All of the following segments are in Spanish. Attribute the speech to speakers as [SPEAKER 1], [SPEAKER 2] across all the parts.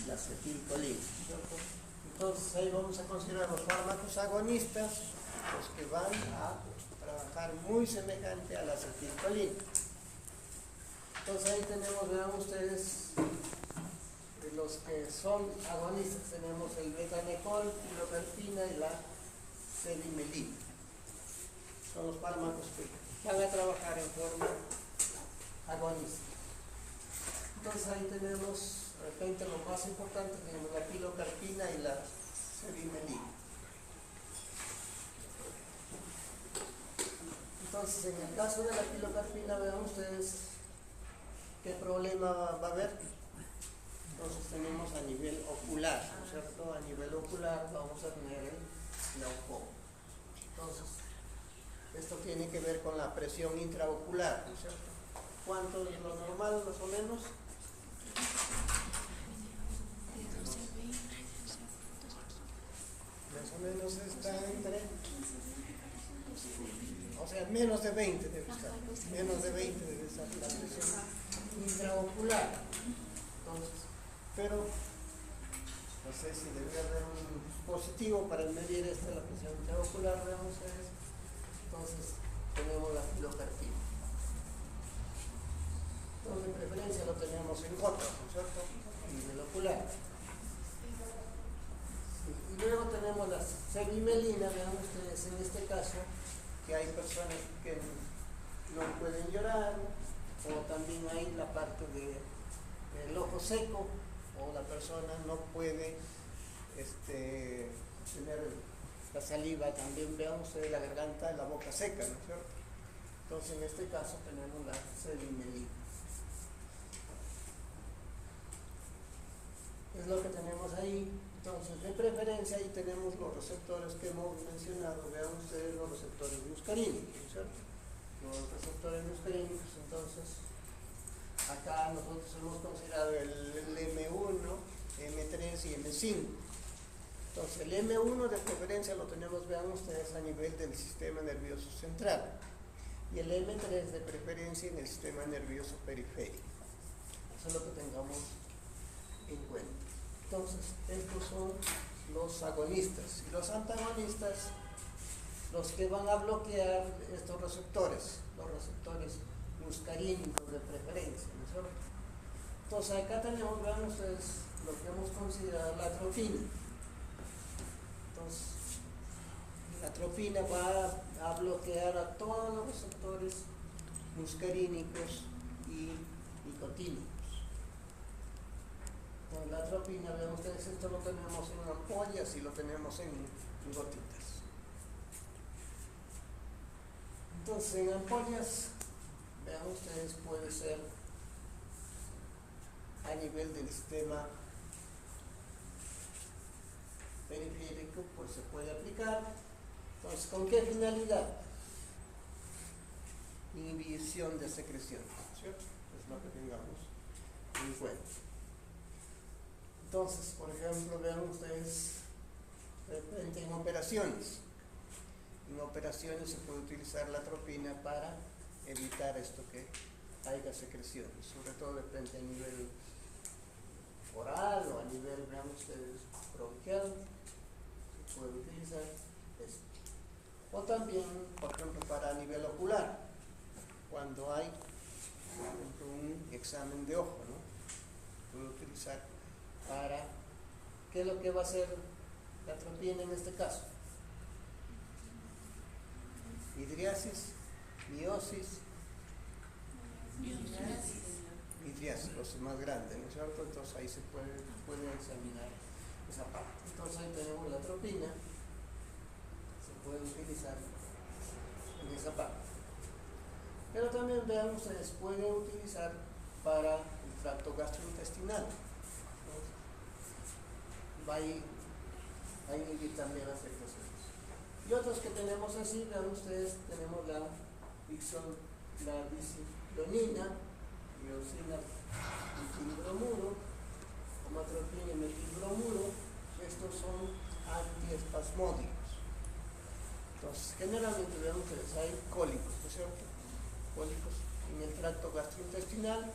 [SPEAKER 1] La acetilcolina, ¿cierto? Entonces ahí vamos a considerar los fármacos agonistas, los que van a trabajar muy semejante a la acetilcolina. Entonces ahí tenemos, vean ustedes, de los que son agonistas, tenemos el betanecol, pilocarpina y la cedimelina. Son los fármacos que van a trabajar en forma agonista. Entonces ahí tenemos, de repente lo más importante, tenemos la pilocarpina y la cedimelina. Entonces en el caso de la pilocarpina, vean ustedes qué problema va a haber. Entonces tenemos a nivel ocular, ¿no es cierto? A nivel ocular vamos a tener el glaucoma. Entonces, esto tiene que ver con la presión intraocular, ¿no es cierto? ¿Cuánto es lo normal, más o menos? Más o menos está entre, o sea, menos de 20 debe estar, menos de 20 debe estar la presión intraocular. Entonces, pero no sé si debería haber un dispositivo para medir la presión intraocular, veamos ustedes. Entonces, tenemos la pilocarpina. Entonces, de preferencia lo tenemos en gotas, ¿no es cierto? A nivel ocular. Y luego tenemos la cedimelina, vean ustedes en este caso, que hay personas que no pueden llorar, o también hay la parte del ojo seco, o la persona no puede tener la saliva, también vean ustedes la garganta y la boca seca, ¿no es cierto? Entonces en este caso tenemos la cedimelina. Es lo que tenemos ahí. Entonces, de preferencia, ahí tenemos los receptores que hemos mencionado. Vean ustedes los receptores muscarínicos, ¿no es cierto? Los receptores muscarínicos, entonces, acá nosotros hemos considerado el M1, M3 y M5. Entonces, el M1 de preferencia lo tenemos, vean ustedes, a nivel del sistema nervioso central. Y el M3 de preferencia en el sistema nervioso periférico. Eso es lo que tengamos en cuenta. Entonces, estos son los agonistas. Y los antagonistas, los que van a bloquear estos receptores, los receptores muscarínicos de preferencia, ¿no es cierto? Entonces, acá tenemos, vean ustedes, lo que hemos considerado la atropina. Entonces, la atropina va a bloquear a todos los receptores muscarínicos y nicotínicos. Con la atropina, vean ustedes, esto lo tenemos en ampollas y lo tenemos en gotitas. Entonces, en ampollas, vean ustedes, puede ser a nivel del sistema periférico, pues se puede aplicar. Entonces, ¿con qué finalidad? Inhibición de secreción, ¿cierto? Es lo que tengamos en cuenta. Entonces, por ejemplo, vean ustedes, de repente en operaciones se puede utilizar la atropina para evitar esto que haya secreciones, sobre todo de repente a nivel oral o a nivel, vean ustedes, bronquial, se puede utilizar esto. O también, por ejemplo, para nivel ocular, cuando hay, por ejemplo, un examen de ojo, ¿no? Puede utilizar para, ¿qué es lo que va a hacer la atropina en este caso? Hidriasis, miosis, midriasis, los más grandes, ¿no es cierto? Entonces ahí se puede examinar esa parte. Entonces ahí tenemos la atropina, se puede utilizar en esa parte. Pero también vean ustedes, puede utilizar para el tracto gastrointestinal. Va a inhibir también las secreciones. Y otros que tenemos así, vean ustedes, tenemos la biciclonina, biosina, metilbromuro, omatropina y metilbromuro. Estos son antiespasmódicos. Entonces, generalmente, vean ustedes, hay cólicos, ¿no es cierto? Cólicos en el tracto gastrointestinal.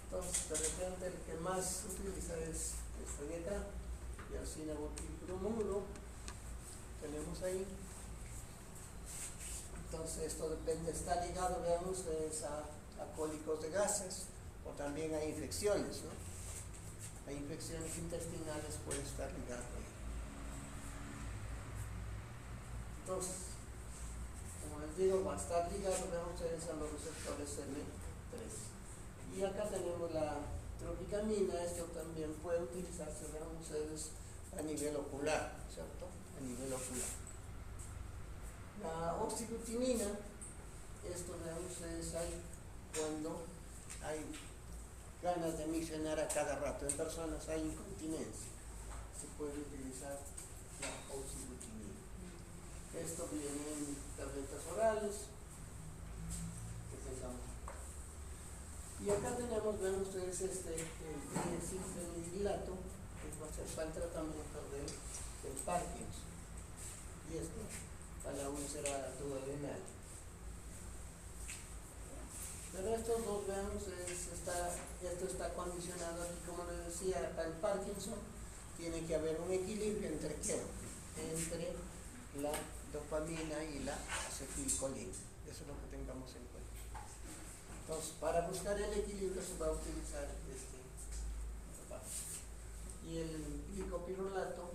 [SPEAKER 1] Entonces, de repente, Generalmente el que más se utiliza es este de acá, diarsinabotilbromuro, tenemos ahí. Entonces esto depende, está ligado, vean ustedes, a cólicos de gases o también a infecciones, ¿no? A infecciones intestinales puede estar ligado ahí. Entonces, como les digo, va a estar ligado, vean ustedes, a los receptores M3. Y acá tenemos la tropicamina. Esto también puede utilizarse, vean ustedes, a nivel ocular, ¿cierto? A nivel ocular. La oxiglutinina, esto vean ustedes hay cuando hay ganas de misionar a cada rato. En personas hay incontinencia, se puede utilizar la oxiglutinina. Esto viene en tabletas orales que tengamos. Y acá tenemos, ven ustedes, el silfenidilato, que va a ser para el tratamiento del Parkinson. Y esto para la úlcera duodenal. Pero estos dos, vean ustedes, esto está condicionado aquí, como les decía, para el Parkinson tiene que haber un equilibrio entre ¿qué? Entre la dopamina y la acetilcolina. Eso es lo que tengamos en cuenta. Entonces, para buscar el equilibrio se va a utilizar y el glicopirrolato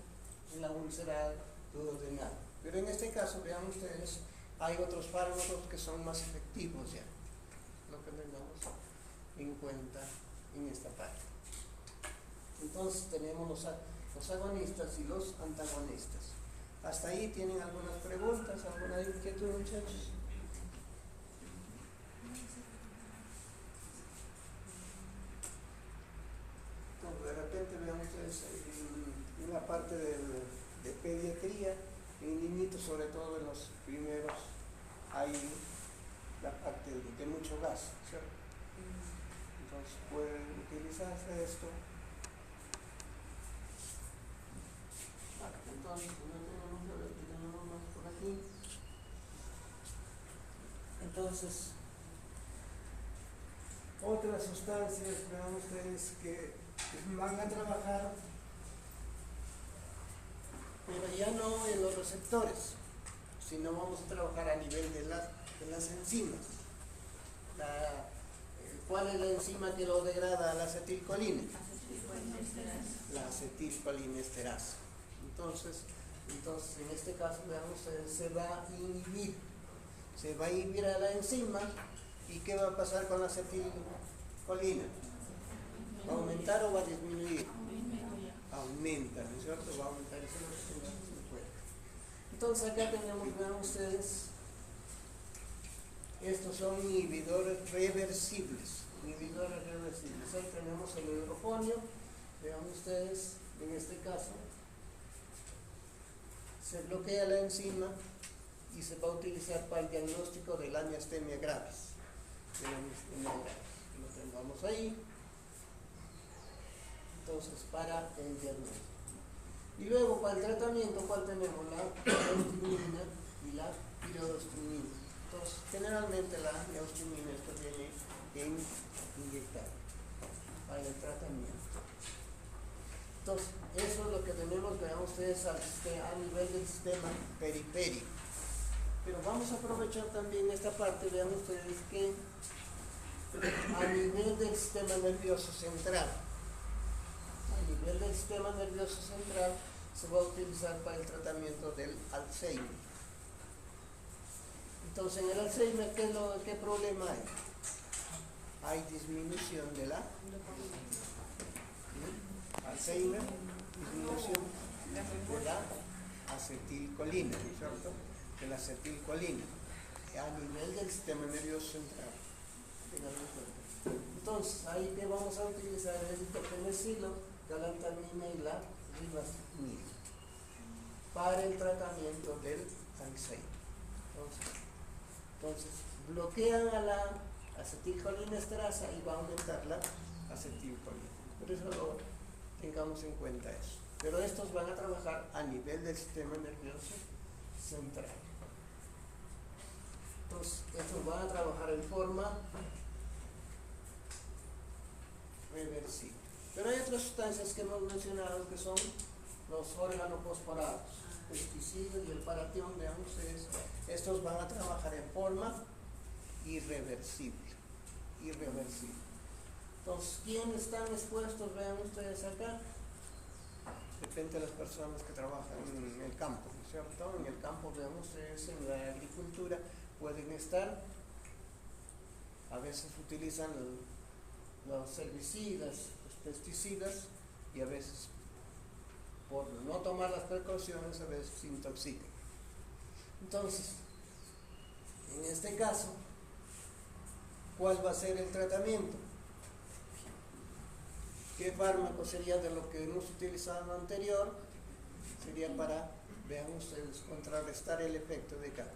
[SPEAKER 1] en la úlcera duodenal. Pero en este caso, vean ustedes, hay otros fármacos que son más efectivos ya, lo que tengamos en cuenta en esta parte. Entonces tenemos los agonistas y los antagonistas. Hasta ahí tienen algunas preguntas, alguna inquietud, muchachos. Entonces, de repente vean ustedes en la parte de pediatría, en niñitos, sobre todo en los primeros, hay la parte de mucho gas, ¿cierto? Entonces puede utilizarse esto. Entonces, tenemos más por aquí. Entonces, otras sustancias, vean ustedes, que van a trabajar, pero ya no en los receptores, sino vamos a trabajar a nivel de las enzimas. ¿Cuál es la enzima que lo degrada a la acetilcolina? La acetilcolinesterasa. Entonces, en este caso, vean ustedes, se va a inhibir a la enzima. ¿Y qué va a pasar con la acetilcolina? ¿Va a aumentar o va a disminuir? Aumenta, ¿no es cierto? Va a aumentar, eso es lo que tenemos en cuenta. Entonces acá tenemos, vean ustedes, estos son inhibidores reversibles. Ahí tenemos el hidroponio, vean ustedes, en este caso se bloquea la enzima y se va a utilizar para el diagnóstico de la miastemia gravis. Lo tengamos ahí. Entonces, para el diagnóstico. Y luego, para el tratamiento, ¿cuál tenemos? La neostimina y la pyridostigmina. Entonces, generalmente la neostimina, esto viene en inyectar para el tratamiento. Entonces, eso es lo que tenemos, vean ustedes, a nivel del sistema periférico. Pero vamos a aprovechar también esta parte, vean ustedes que a nivel del sistema nervioso central, se va a utilizar para el tratamiento del Alzheimer. Entonces, en el Alzheimer, ¿qué problema hay? Hay disminución de la Alzheimer, disminución de la acetilcolina, ¿cierto? De la acetilcolina a nivel del sistema nervioso central. Entonces, ahí que vamos a utilizar el dipepemecilo, galantamina y la ribasmina para el tratamiento del Alzheimer. Entonces, bloquean a la acetilcolinesterasa y va a aumentar la acetilcolina. Por eso lo tengamos en cuenta eso. Pero estos van a trabajar a nivel del sistema nervioso central. Entonces, estos van a trabajar en forma reversible. Pero hay otras sustancias que hemos mencionado que son los organofosforados, pesticidas y el paratión, vean ustedes, estos van a trabajar en forma irreversible. Entonces, ¿quiénes están expuestos? Vean ustedes acá. Depende de las personas que trabajan en el campo, ¿no es cierto? En el campo, vean ustedes, en la agricultura pueden estar, a veces utilizan los herbicidas, los pesticidas, y a veces, por no tomar las precauciones, a veces se intoxican. Entonces, en este caso, ¿cuál va a ser el tratamiento? ¿Qué fármaco sería de lo que hemos utilizado anterior? Sería para, vean ustedes, contrarrestar el efecto de acá.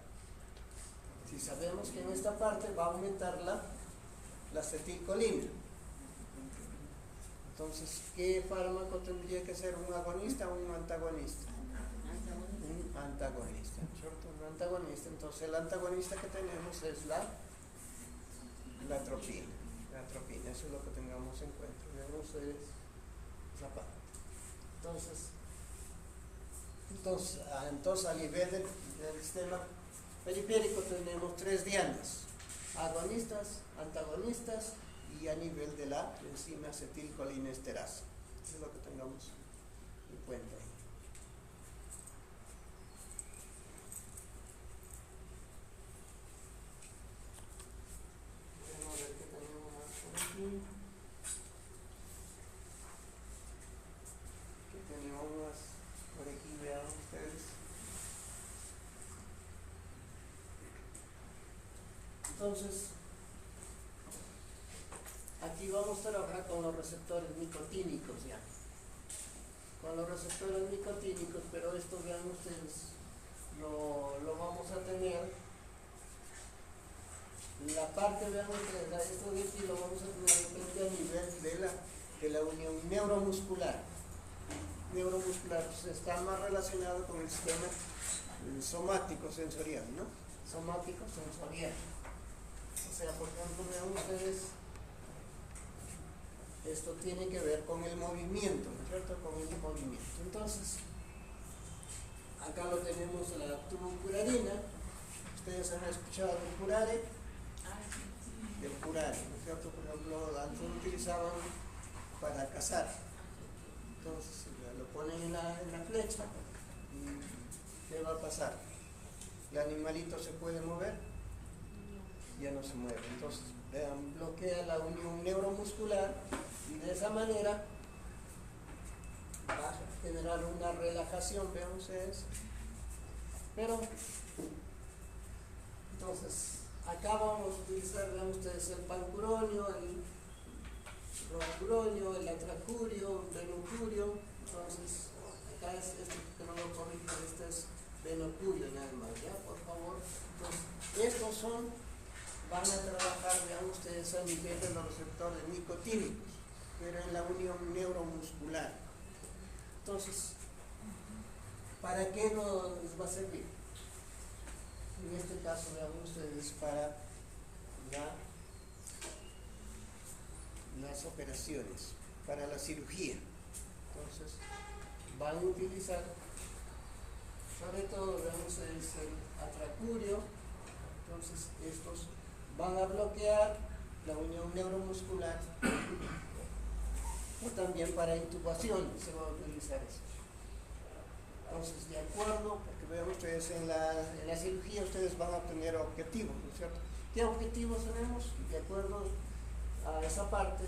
[SPEAKER 1] Si sabemos que en esta parte va a aumentar la acetilcolina, entonces, ¿qué fármaco tendría que ser? ¿Un agonista o un antagonista? Un antagonista, ¿cierto? Un antagonista. Entonces, el antagonista que tenemos es la atropina. La atropina, eso es lo que tengamos en cuenta. Vean ustedes esa parte. Entonces a nivel del sistema periférico tenemos 3 dianas: agonistas, antagonistas y a nivel de la enzima acetilcolinesterasa. Eso es lo que tengamos en cuenta. Vamos a ver qué tenemos más por aquí. ¿Qué tenemos más por aquí? Vean ustedes. Entonces, aquí vamos a trabajar con los receptores nicotínicos ya. Con los receptores nicotínicos, pero esto, vean ustedes, lo vamos a tener. La parte, vean ustedes, esto de aquí lo vamos a tener a nivel de la unión neuromuscular. Neuromuscular, pues, está más relacionado con el sistema somático sensorial, ¿no? Somático sensorial. O sea, por ejemplo, vean ustedes, esto tiene que ver con el movimiento, ¿no es cierto? Con el movimiento. Entonces, acá lo tenemos la tubocurarina. Ustedes han escuchado el curare. El curare, ¿no es cierto? Por ejemplo, antes lo utilizaban para cazar. Entonces, lo ponen en la flecha y ¿qué va a pasar? ¿El animalito se puede mover? Ya no se mueve. Entonces, bloquea la unión neuromuscular y de esa manera va a generar una relajación, vean ustedes. Pero, entonces, acá vamos a utilizar, vean ustedes, el pancuronio, el rocuronio, el atracurio, el venocurio. Entonces, acá es este que no lo corrijo, este es venocurio nada más, ¿ya? Por favor. Entonces, estos van a trabajar, vean ustedes, a nivel de los receptores nicotínicos, pero en la unión neuromuscular. Entonces, ¿para qué nos va a servir? En este caso, vean ustedes, para las operaciones, para la cirugía. Entonces, van a utilizar, sobre todo, vean ustedes, el atracurio. Entonces, estos van a bloquear la unión neuromuscular, o también para intubación se va a utilizar eso. Entonces, de acuerdo, porque vean ustedes, en la cirugía ustedes van a obtener objetivos, ¿no es cierto? ¿Qué objetivos tenemos? De acuerdo a esa parte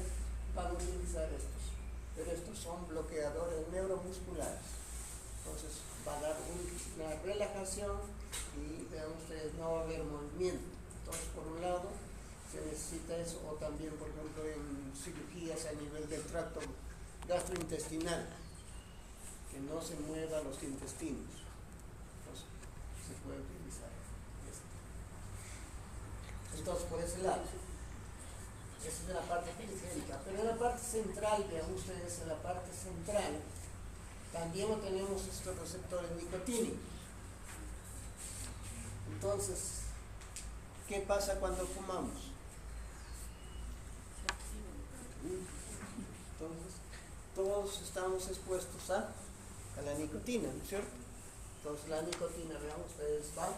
[SPEAKER 1] van a utilizar estos, pero estos son bloqueadores neuromusculares. Entonces, va a dar una relajación y vean ustedes, no va a haber movimiento. Entonces, por un lado, se necesita eso, o también, por ejemplo, en cirugías a nivel del tracto gastrointestinal, que no se muevan los intestinos. Entonces, se puede utilizar esto. Entonces, por ese lado, esa es la parte periférica, pero en la parte central, vean ustedes, en la parte central, también tenemos estos receptores nicotínicos. Entonces, ¿qué pasa cuando fumamos? todos estamos expuestos a la nicotina, ¿no es cierto? Entonces la nicotina, vean ustedes, va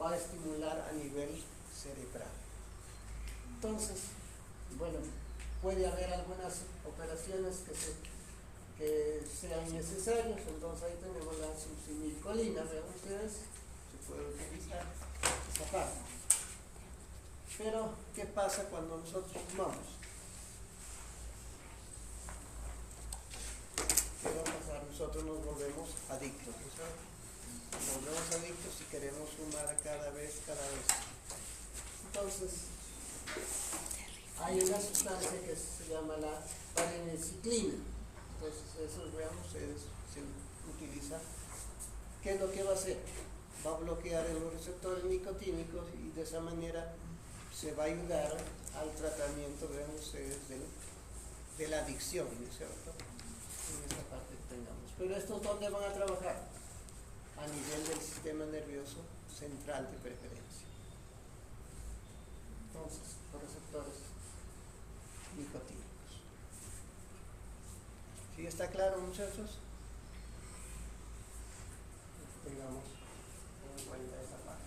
[SPEAKER 1] a estimular a nivel cerebral. Entonces, bueno, puede haber algunas operaciones que sean necesarias, entonces ahí tenemos la succinilcolina, vean ustedes, se puede utilizar esa parte. Pero, ¿qué pasa cuando nosotros fumamos? ¿Qué va a pasar? Nosotros nos volvemos adictos, ¿no es cierto? Nos volvemos adictos y queremos fumar cada vez. Entonces, hay una sustancia que se llama la vareniciclina. Entonces, eso, veamos, se utiliza. ¿Qué es lo que va a hacer? Va a bloquear los receptores nicotínicos y de esa manera se va a ayudar al tratamiento, vean ustedes, de la adicción, ¿no es cierto? En esta parte que tengamos. Pero estos, ¿dónde van a trabajar? A nivel del sistema nervioso central de preferencia. Entonces, los receptores nicotínicos. ¿Sí está claro, muchachos? Tengamos en cuenta esa parte.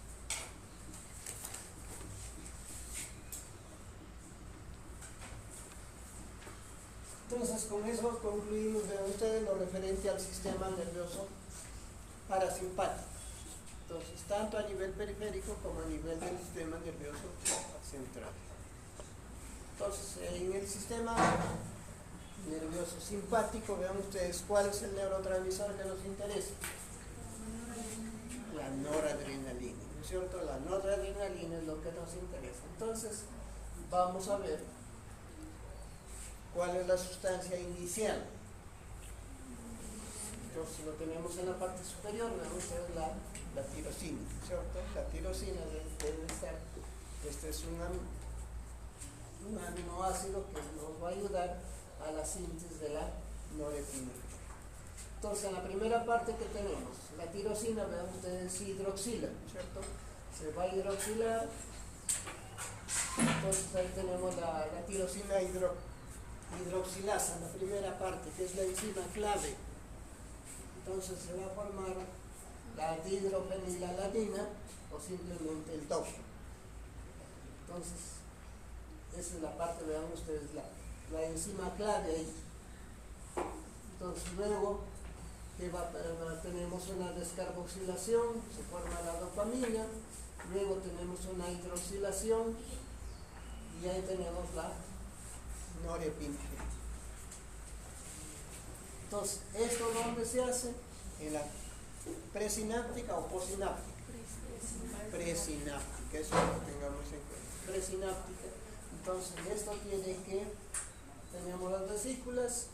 [SPEAKER 1] Entonces, con eso concluimos, vean ustedes, lo referente al sistema nervioso parasimpático. Entonces, tanto a nivel periférico como a nivel del sistema nervioso central. Entonces, en el sistema nervioso simpático, vean ustedes, ¿cuál es el neurotransmisor que nos interesa? La noradrenalina, ¿no es cierto? La noradrenalina es lo que nos interesa. Entonces, vamos a ver cuál es la sustancia inicial. Entonces, lo tenemos en la parte superior, vean ustedes la tirosina, ¿no es cierto? La tirosina debe estar, este es un aminoácido que nos va a ayudar a la síntesis de la norepinefrina. Entonces, en la primera parte que tenemos, la tirosina, vean ustedes, hidroxila, ¿cierto? Se va a hidroxilar. Entonces, ahí tenemos la tirosina hidroxilasa, la primera parte, que es la enzima clave. Entonces, se va a formar la dihidrofenilalanina o simplemente el DOF. Entonces, esa es la parte, vean ustedes, la enzima clave ahí. Entonces, luego tenemos una descarboxilación, se forma la dopamina, luego tenemos una hidroxilación y ahí tenemos la norepinefrina. Entonces, ¿esto dónde se hace? En la presináptica o posináptica. Presináptica, eso es lo que tengamos en cuenta. Presináptica. Entonces, esto tiene que, tenemos las vesículas,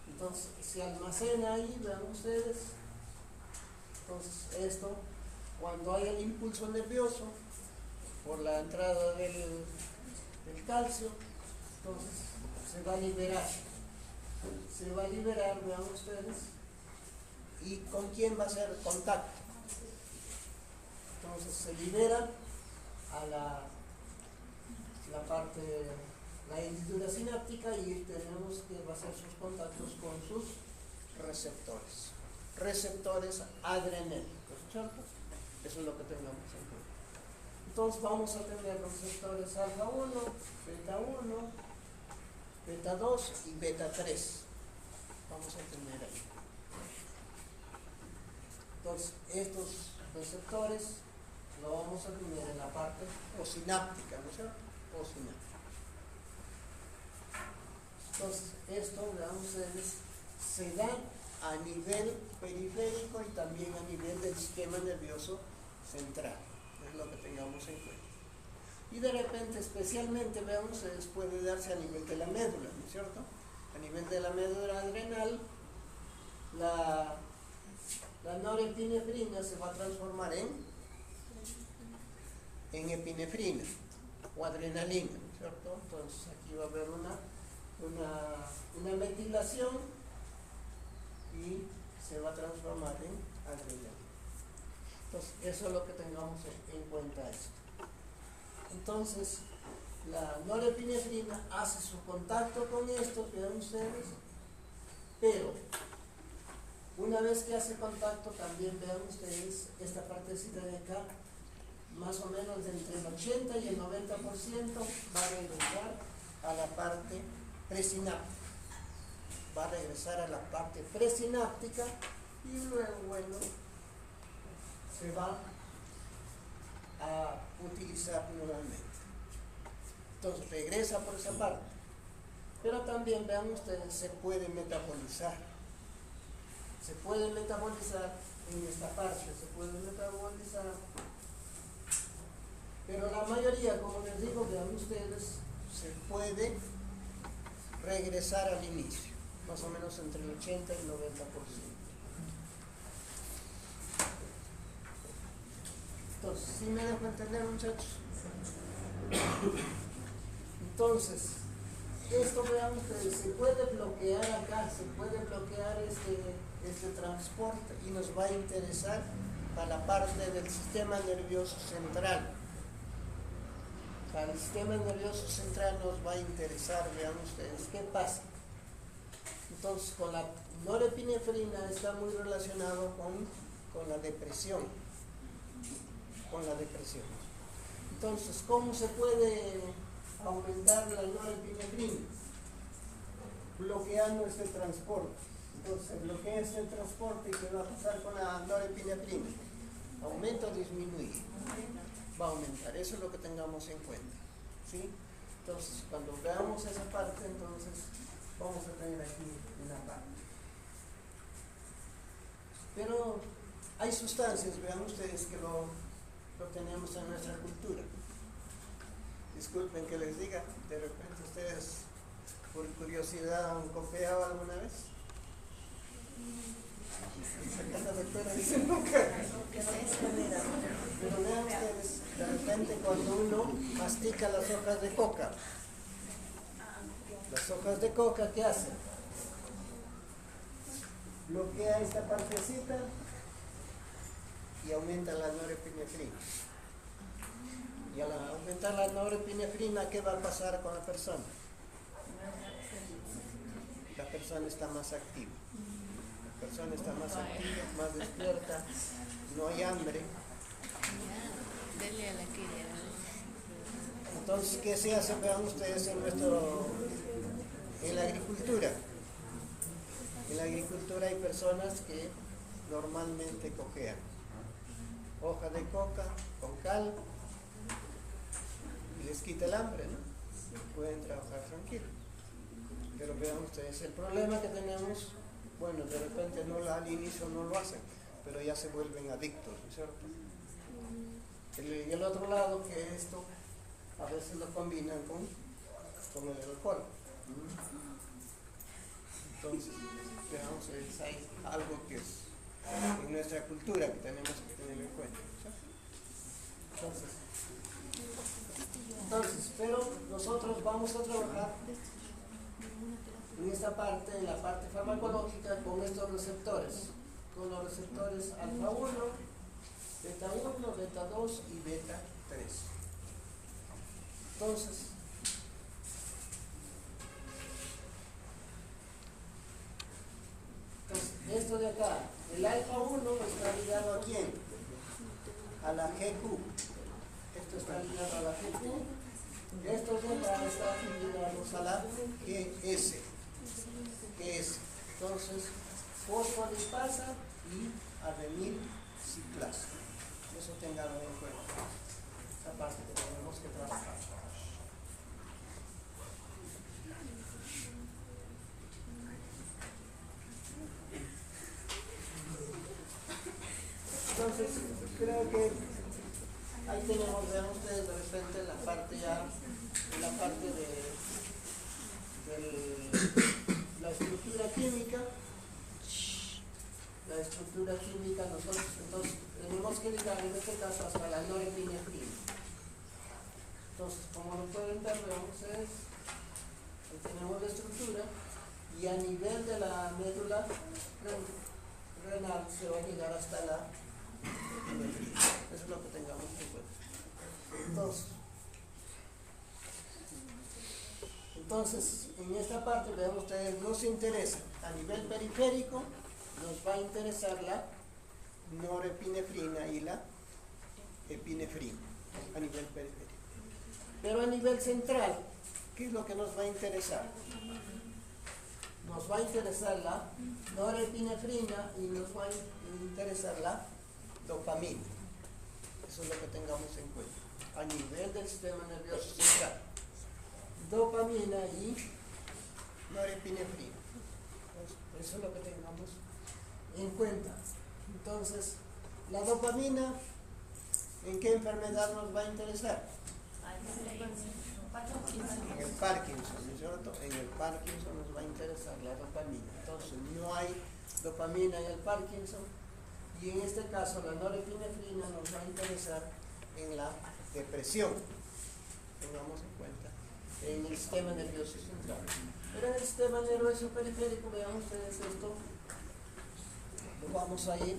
[SPEAKER 1] entonces se almacena ahí, vean ustedes. Entonces, esto, cuando hay el impulso nervioso por la entrada del calcio, entonces se va a liberar. Se va a liberar, vean ustedes. ¿Y con quién va a ser contacto? Entonces se libera a la parte, la hendidura sináptica, y tenemos que va a hacer sus contactos con sus receptores adrenérgicos, ¿cierto? Eso es lo que tenemos en cuenta. Entonces vamos a tener los receptores alfa 1, beta 1, beta 2 y beta 3. Vamos a tener ahí. Entonces, estos receptores lo vamos a tener en la parte posináptica, ¿no es cierto? Posináptica. Entonces, esto, vean ustedes, se da a nivel periférico y también a nivel del sistema nervioso central. Es lo que tengamos en cuenta. Y de repente, especialmente, vean ustedes, puede darse a nivel de la médula, ¿no es cierto? A nivel de la médula adrenal, la norepinefrina se va a transformar en epinefrina o adrenalina, ¿no es cierto? Entonces aquí va a haber una metilación y se va a transformar en adrenalina. Entonces, eso es lo que tengamos en cuenta esto. Entonces, la norepinefrina hace su contacto con esto, vean ustedes, Pero una vez que hace contacto, también vean ustedes esta partecita de acá, más o menos de entre el 80 y el 90% va a regresar a la parte presináptica. Va a regresar a la parte presináptica y luego, bueno, se va a utilizar nuevamente. Entonces regresa por esa parte. Pero también vean ustedes, se puede metabolizar. Se puede metabolizar en esta parte, se puede metabolizar. Pero la mayoría, como les digo, vean ustedes, se puede regresar al inicio, más o menos entre el 80 y el 90%. Entonces, ¿sí me dejo entender, muchachos? Entonces, esto, vean ustedes, se puede bloquear acá, se puede bloquear este transporte y nos va a interesar para la parte del sistema nervioso central. Para el sistema nervioso central nos va a interesar, vean ustedes, ¿qué pasa? Entonces, con la norepinefrina está muy relacionado con la depresión. Con la depresión. Entonces, ¿cómo se puede aumentar la norepinefrina? Bloqueando este transporte. Entonces, se bloquea este transporte y ¿qué va a pasar con la norepinefrina? ¿Aumenta o disminuye? Va a aumentar. Eso es lo que tengamos en cuenta, ¿sí? Entonces, cuando veamos esa parte, entonces vamos a tener aquí una parte. Pero hay sustancias, vean ustedes, que lo tenemos en nuestra cultura. Disculpen que les diga, de repente ustedes por curiosidad han copiado alguna vez. Sacando de fuera dicen nunca. Pero vean ustedes, de repente cuando uno mastica las hojas de coca, las hojas de coca, ¿qué hacen? Bloquea esta partecita y aumenta la norepinefrina. Y al aumentar la norepinefrina, ¿qué va a pasar con la persona? La persona está más activa. La persona está más activa, más despierta, no hay hambre. Entonces, ¿qué se hace? Vean ustedes en la agricultura. En la agricultura hay personas que normalmente cojean. Hoja de coca con cal y les quita el hambre, ¿no? Pueden trabajar tranquilo. Pero vean ustedes, el problema que tenemos, bueno, de repente al inicio no lo hacen, pero ya se vuelven adictos, ¿no es cierto? Y el otro lado, que esto a veces lo combinan con el alcohol. Entonces, veamos, hay algo que es en nuestra cultura que tenemos que tener en cuenta, ¿sí? Entonces, pero nosotros vamos a trabajar en esta parte, en la parte farmacológica, con estos receptores, con los receptores alfa 1, beta 1, beta 2 y beta 3. Entonces, esto de acá, el alfa 1 está ligado a quién? A la GQ. Esto está ligado a la GQ. Estos de acá están ligados a la GS. Entonces, fosfolipasa y adenil ciclasa. Eso tenganlo en cuenta. Esa parte que tenemos que trabajar. Entonces, creo que ahí tenemos, vean ustedes de repente la parte ya, la parte de la estructura química. La estructura química, nosotros entonces tenemos que ligar en este caso hasta la norepinefrina. Entonces, como lo pueden ver, vean ustedes, ahí tenemos la estructura y a nivel de la médula renal se va a llegar hasta la epinefrina. Eso es lo que tengamos en cuenta. Entonces, en esta parte, vean ustedes, nos interesa, a nivel periférico, nos va a interesar la norepinefrina y la epinefrina, a nivel periférico. Pero a nivel central, ¿qué es lo que nos va a interesar? Nos va a interesar la norepinefrina y nos va a interesar la dopamina. Eso es lo que tengamos en cuenta, a nivel del sistema nervioso central. Dopamina y norepinefrina. Eso es lo que tengamos en cuenta. Entonces, la dopamina, ¿en qué enfermedad nos va a interesar? En el Parkinson, ¿no es cierto? En el Parkinson nos va a interesar la dopamina. Entonces, no hay dopamina en el Parkinson, y en este caso la norepinefrina nos va a interesar en la depresión. Tengamos en cuenta, en el sistema nervioso central. Pero en el sistema nervioso periférico, vean ustedes esto, lo vamos a ir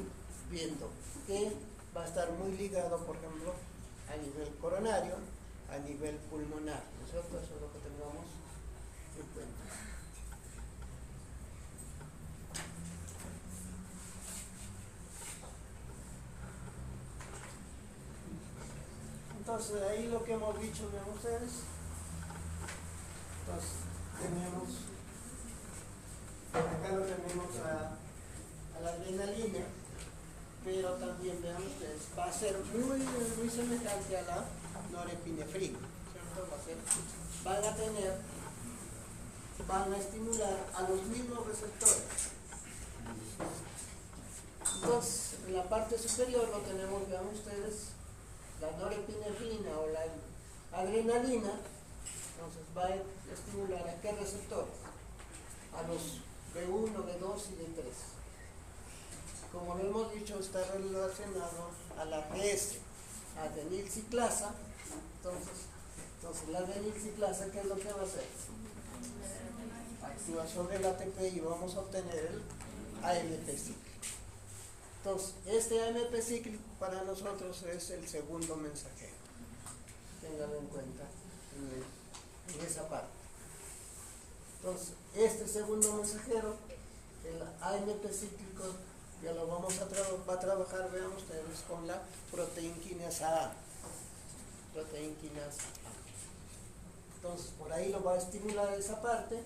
[SPEAKER 1] viendo, que va a estar muy ligado, por ejemplo, a nivel coronario, a nivel pulmonar, ¿no es cierto? Eso es lo que tengamos en cuenta. Entonces, ahí lo que hemos dicho, vean ustedes. Entonces, tenemos, acá lo tenemos a la adrenalina, pero también, vean ustedes, va a ser muy semejante a la norepinefrina, ¿cierto? Van a estimular a los mismos receptores. Entonces, en la parte superior lo tenemos, vean ustedes, la norepinefrina o la adrenalina. Entonces va a estimular a qué receptores, a los B1, B2 y B3. Como lo hemos dicho, está relacionado a la AGS, adenilciclasa. Entonces la adenilciclasa, ¿qué es lo que va a hacer? Actúa sobre el ATP y vamos a obtener el AMP cíclico. Entonces, este AMP cíclico para nosotros es el segundo mensajero. Ténganlo en cuenta en esa parte. Entonces, este segundo mensajero, el AMP cíclico, ya lo vamos a trabajar, vean ustedes, con la proteinquinasa A. Proteinquinasa A. Entonces, por ahí lo va a estimular esa parte,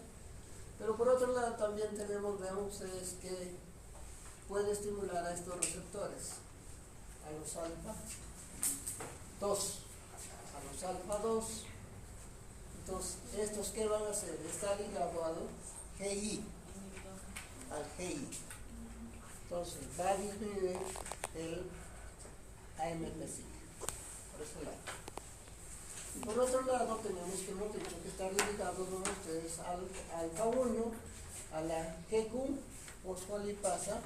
[SPEAKER 1] pero por otro lado también tenemos, vean ustedes, que puede estimular a estos receptores, a los alfa 2, a los alfa 2. Entonces, ¿estos qué van a hacer? Está ligado al GI, Entonces, va a disminuir el AMP cíclico, por ese lado. Y por otro lado, tenemos que hemos dicho que está ligado con ustedes al alfa 1, a la GQ, fosfolipasa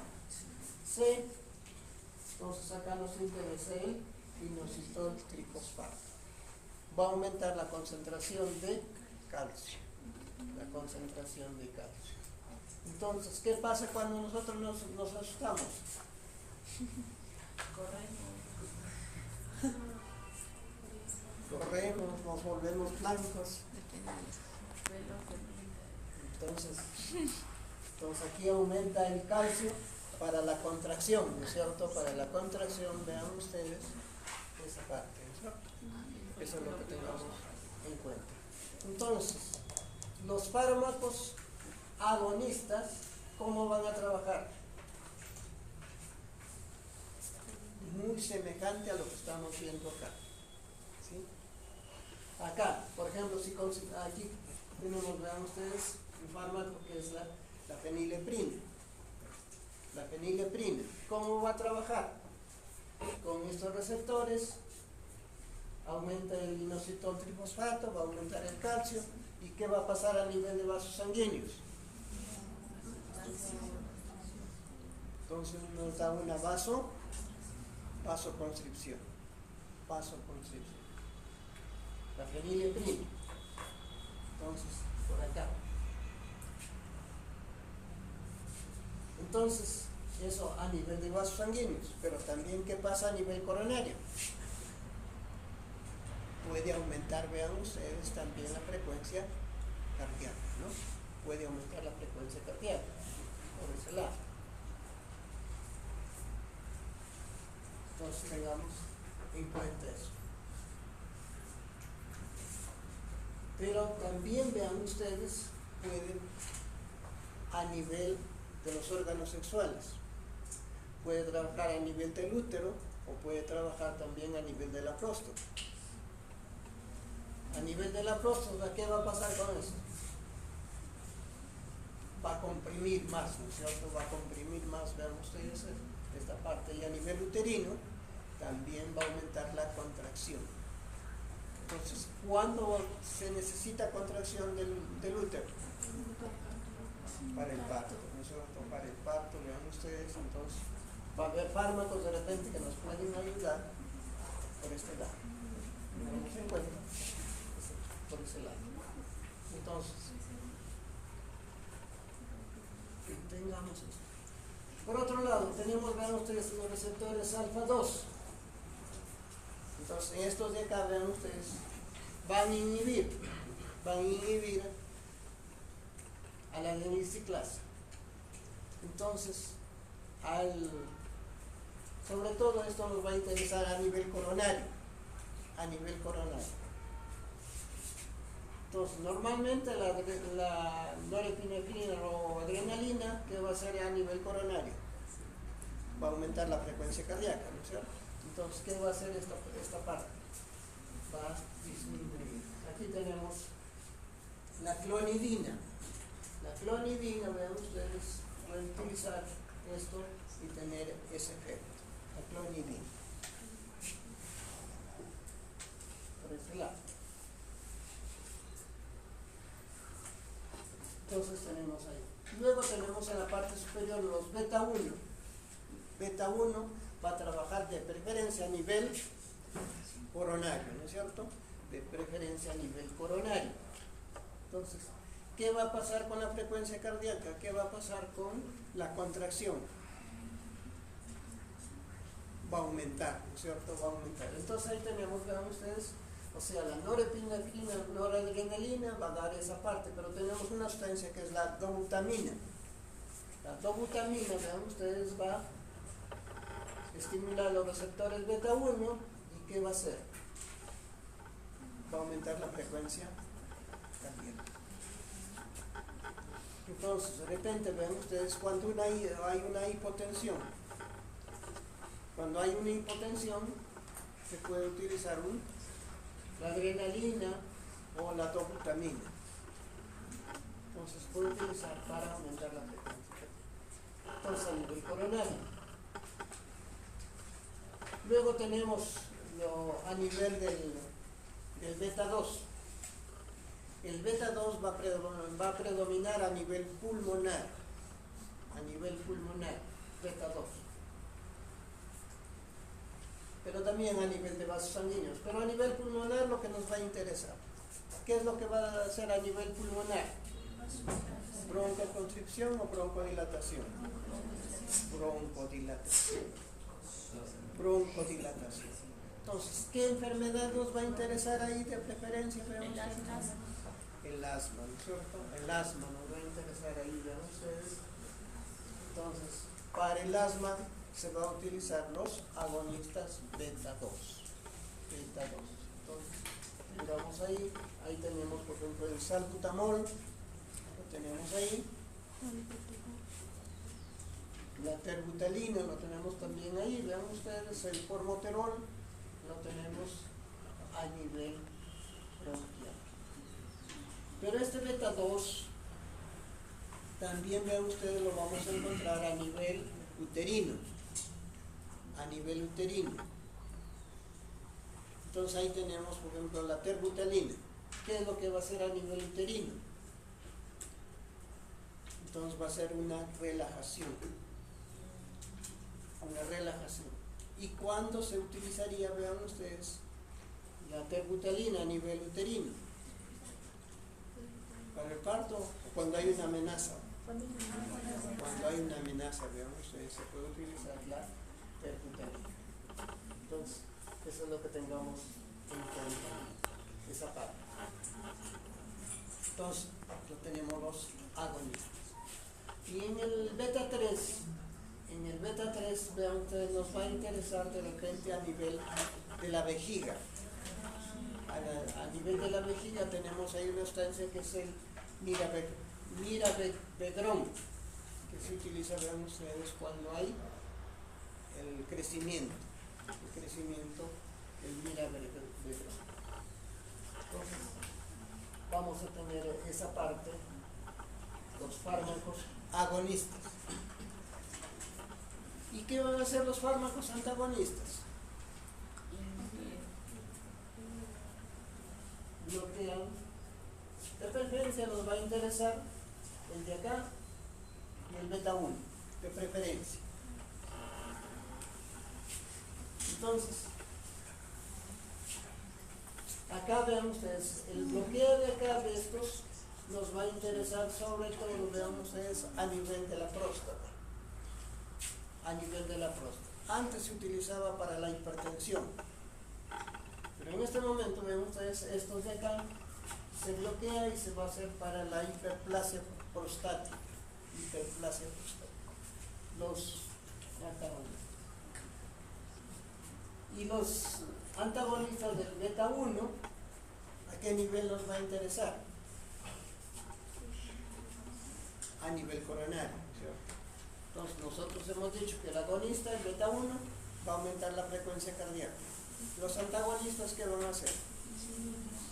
[SPEAKER 1] C. Entonces, acá nos interesa el inositol trifosfato. Va a aumentar la concentración de calcio. Entonces, ¿qué pasa cuando nosotros nos asustamos? Corremos, nos volvemos blancos. Entonces aquí aumenta el calcio para la contracción, ¿no es cierto? Para la contracción, vean ustedes esa parte, ¿no es cierto? Eso es lo que tengamos en cuenta. Entonces, los fármacos agonistas, ¿cómo van a trabajar? Muy semejante a lo que estamos viendo acá. ¿Sí? Acá, por ejemplo, si aquí tenemos, vean ustedes, un fármaco que es la fenileprina. La fenileprina, ¿cómo va a trabajar? Con estos receptores, aumenta el inositol trifosfato, va a aumentar el calcio, ¿y qué va a pasar a nivel de vasos sanguíneos? Entonces nos da una vasoconstricción. La fenileprina. Entonces, por acá. Entonces, eso a nivel de vasos sanguíneos, pero también ¿qué pasa a nivel coronario? Puede aumentar, vean ustedes, también la frecuencia cardíaca, ¿no? Puede aumentar la frecuencia cardíaca por ese lado. Entonces tengamos en cuenta eso. Pero también vean ustedes, pueden a nivel de los órganos sexuales. Puede trabajar a nivel del útero o puede trabajar también a nivel de la próstata. A nivel de la próstata, ¿qué va a pasar con eso? Va a comprimir más, ¿no es cierto? Va a comprimir más, vean ustedes esta parte. Y a nivel uterino también va a aumentar la contracción. Entonces, ¿cuándo se necesita contracción del útero? Para el parto, ¿no es cierto? Para el parto, vean ustedes, entonces va a haber fármacos de repente que nos pueden ayudar por este lado. Tenemos en cuenta por ese lado. Entonces, tengamos esto. Por otro lado, tenemos, vean ustedes, los receptores alfa 2. Entonces, en estos de acá, vean ustedes, van a inhibir a la adenosiclasa. Entonces, sobre todo esto nos va a interesar a nivel coronario. Entonces, normalmente la norepinefrina o adrenalina, ¿qué va a hacer a nivel coronario? Va a aumentar la frecuencia cardíaca, ¿no es cierto? Entonces, ¿qué va a hacer esta parte? Va a disminuir. Aquí tenemos la clonidina. La clonidina, vean ustedes, pueden utilizar esto y tener ese efecto. La clonidina. Por ese lado. Entonces tenemos ahí. Luego tenemos en la parte superior los beta 1. Beta 1 va a trabajar de preferencia a nivel coronario, ¿no es cierto? De preferencia a nivel coronario. Entonces, ¿qué va a pasar con la frecuencia cardíaca? ¿Qué va a pasar con la contracción? Va a aumentar, ¿no es cierto? Va a aumentar. Entonces ahí tenemos, vean ustedes, o sea, la norepinefrina, noradrenalina va a dar esa parte, pero tenemos una sustancia que es la dobutamina. La dobutamina, vean ustedes, va a estimular los receptores beta 1 y ¿qué va a hacer? Va a aumentar la frecuencia cardíaca. Entonces, de repente, ven ustedes, cuando hay una hipotensión, se puede utilizar la adrenalina o la dobutamina. Entonces, puede utilizar para aumentar la frecuencia. Entonces, a nivel coronario. Luego tenemos a nivel del beta 2. El beta 2 va a predominar a nivel pulmonar. Beta 2. Pero también a nivel de vasos sanguíneos. Pero a nivel pulmonar lo que nos va a interesar. ¿Qué es lo que va a hacer a nivel pulmonar? ¿Broncoconstricción o broncodilatación? Broncodilatación. Entonces, ¿qué enfermedad nos va a interesar ahí de preferencia? El asma, ¿no es cierto? El asma nos va a interesar ahí, vean ustedes. Entonces, para el asma se va a utilizar los agonistas beta 2. Entonces, miramos ahí tenemos por ejemplo el salbutamol, lo tenemos ahí. La terbutalina lo tenemos también ahí, vean ustedes, el formoterol lo tenemos a nivel bronquial. Pero este beta 2 también, vean ustedes, lo vamos a encontrar a nivel uterino. Entonces ahí tenemos, por ejemplo, la terbutalina. ¿Qué es lo que va a hacer a nivel uterino? Entonces va a ser una relajación. ¿Y cuándo se utilizaría, vean ustedes, la terbutalina a nivel uterino? ¿Para el parto o cuando hay una amenaza? Cuando hay una amenaza, vean ustedes, se puede utilizar la terbutalina. Entonces, eso es lo que tengamos en cuenta, esa parte. Entonces, lo tenemos los agonistas. Y en el beta 3, vean ustedes, nos va a interesar de repente a nivel de la vejiga. A nivel de la vejiga tenemos ahí una sustancia que es el mirabegron, que se utiliza, vean ustedes, cuando hay el crecimiento, el mirabegron. Entonces, vamos a tener esa parte, los fármacos agonistas. ¿Y qué van a hacer los fármacos antagonistas? Bloquean. De preferencia nos va a interesar el de acá y el beta 1, de preferencia. Entonces, acá vean ustedes, el bloqueo de acá de estos nos va a interesar sobre todo, vean ustedes, a nivel de la próstata. Antes se utilizaba para la hipertensión, pero en este momento, vean ustedes, estos de acá se bloquea y se va a hacer para la hiperplasia prostática. Los antagonistas. Y los antagonistas del beta 1, ¿a qué nivel nos va a interesar? A nivel coronario, ¿cierto? Entonces nosotros hemos dicho que el agonista, el beta 1, va a aumentar la frecuencia cardíaca. Los antagonistas, ¿qué van a hacer?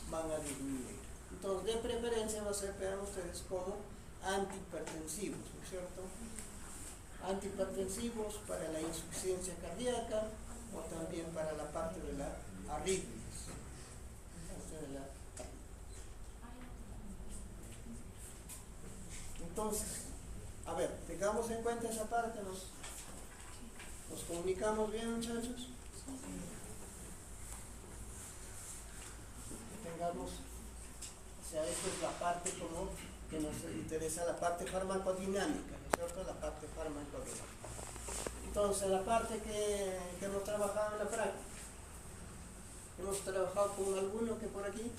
[SPEAKER 1] Van a disminuir. Entonces, de preferencia va a ser, vean ustedes, como antihipertensivos, ¿no es cierto? Antihipertensivos para la insuficiencia cardíaca o también para la parte de la arritmia. Entonces, a ver, tengamos en cuenta esa parte, ¿nos comunicamos bien, muchachos? Tengamos, o sea, esta es la parte como que nos interesa, la parte farmacodinámica, ¿no es cierto? La parte farmacodinámica. Entonces, la parte que hemos trabajado en la práctica, hemos trabajado con alguno que por aquí,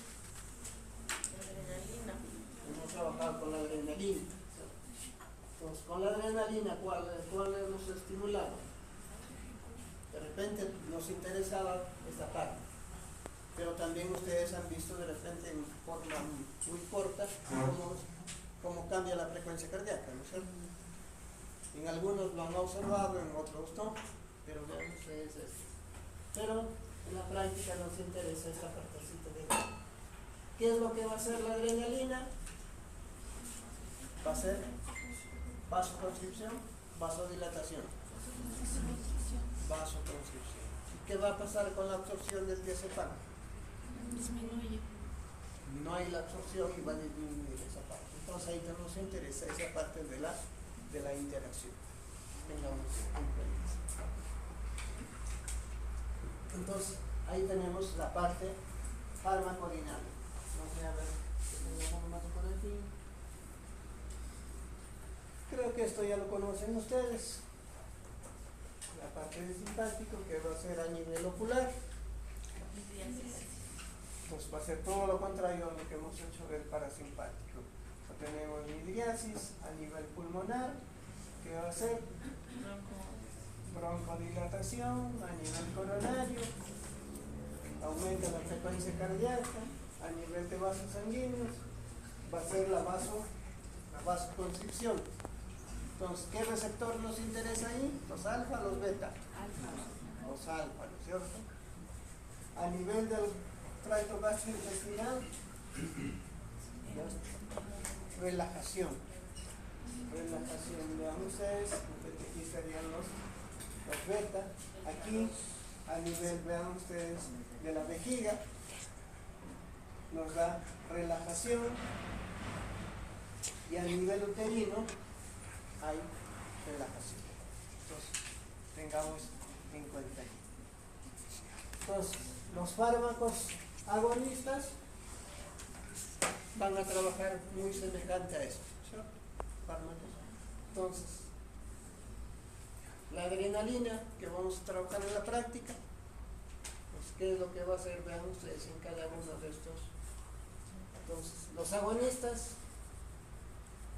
[SPEAKER 2] Adrenalina.
[SPEAKER 1] hemos trabajado con la adrenalina. Entonces, con la adrenalina, ¿cuál hemos estimulado? De repente nos interesaba esta parte, pero también ustedes han visto de repente en forma muy corta cómo cambia la frecuencia cardíaca, ¿no es cierto? En algunos lo han observado, en otros no, pero vean ustedes esto. Pero en la práctica nos interesa esta partecita de acá. ¿Qué es lo que va a hacer la adrenalina? Va a ser vasoconstricción, vasodilatación. Vasoconstricción. ¿Y qué va a pasar con la absorción del diazepam?
[SPEAKER 2] Disminuye.
[SPEAKER 1] No hay la absorción y va a disminuir esa parte. Entonces ahí nos interesa esa parte de la interacción. Tengamos en cuenta. Entonces ahí tenemos la parte farmacodinámica. Vamos a ver si tenemos más por aquí. Creo que esto ya lo conocen ustedes. La parte del simpático, que va a ser a nivel ocular. Pues va a ser todo lo contrario a lo que hemos hecho del parasimpático. Tenemos midriasis a nivel pulmonar, que va a ser broncodilatación a nivel coronario, aumenta la frecuencia cardíaca a nivel de vasos sanguíneos, va a ser la vasoconstricción. Entonces, ¿qué receptor nos interesa ahí? ¿Los alfa, los beta? Los alfa, ¿no es cierto? A nivel del tracto gastrointestinal, relajación, vean ustedes, aquí serían los beta. Aquí, a nivel, vean ustedes, de la vejiga, nos da relajación, y a nivel uterino hay relajación. Entonces, tengamos en cuenta aquí. Entonces, los fármacos agonistas van a trabajar muy semejante a esto, ¿cierto? Fármacos. Entonces, la adrenalina que vamos a trabajar en la práctica, pues, ¿qué es lo que va a hacer? Vean ustedes en cada uno de estos Entonces, los agonistas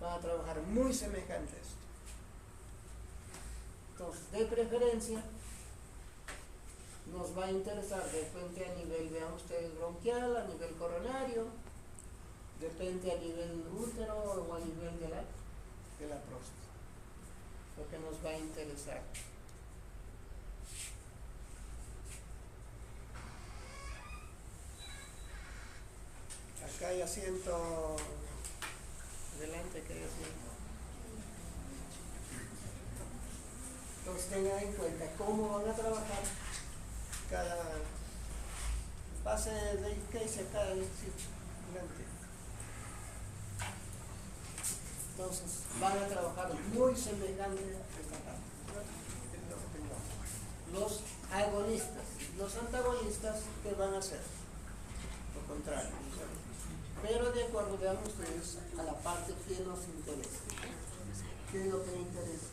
[SPEAKER 1] van a trabajar muy semejante a esto. Entonces, de preferencia, nos va a interesar de repente a nivel, vean ustedes, bronquial, a nivel coronario, depende a nivel útero o a nivel de la próstata, lo que nos va a interesar. Acá hay asiento, delante que hay asiento. Entonces tengan en cuenta cómo van a trabajar cada pase de que hice acá en este sitio, delante. Entonces van a trabajar muy semejante a esta parte. Los agonistas, los antagonistas, ¿qué van a hacer? Lo contrario, ¿no? Pero de acuerdo, vean ustedes, a la parte que nos interesa. ¿Qué es lo que interesa?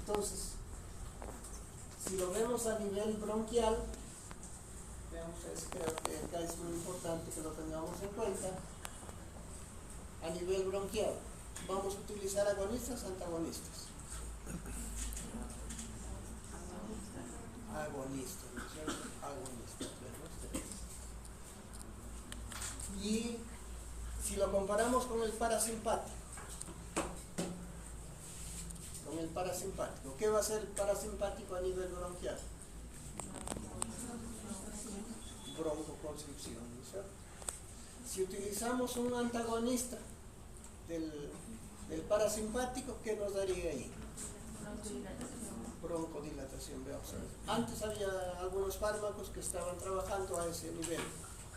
[SPEAKER 1] Entonces, si lo vemos a nivel bronquial, vean ustedes, creo que acá es muy importante que lo tengamos en cuenta. A nivel bronquial, vamos a utilizar agonistas, antagonistas. Agonistas, ¿no es cierto? Agonistas, vean ustedes. Y si lo comparamos con el parasimpático, ¿qué va a ser el parasimpático a nivel bronquial? Broncoconstricción, ¿no es cierto? Si utilizamos un antagonista del parasimpático, ¿qué nos daría ahí? Broncodilatación, veamos. Antes había algunos fármacos que estaban trabajando a ese nivel,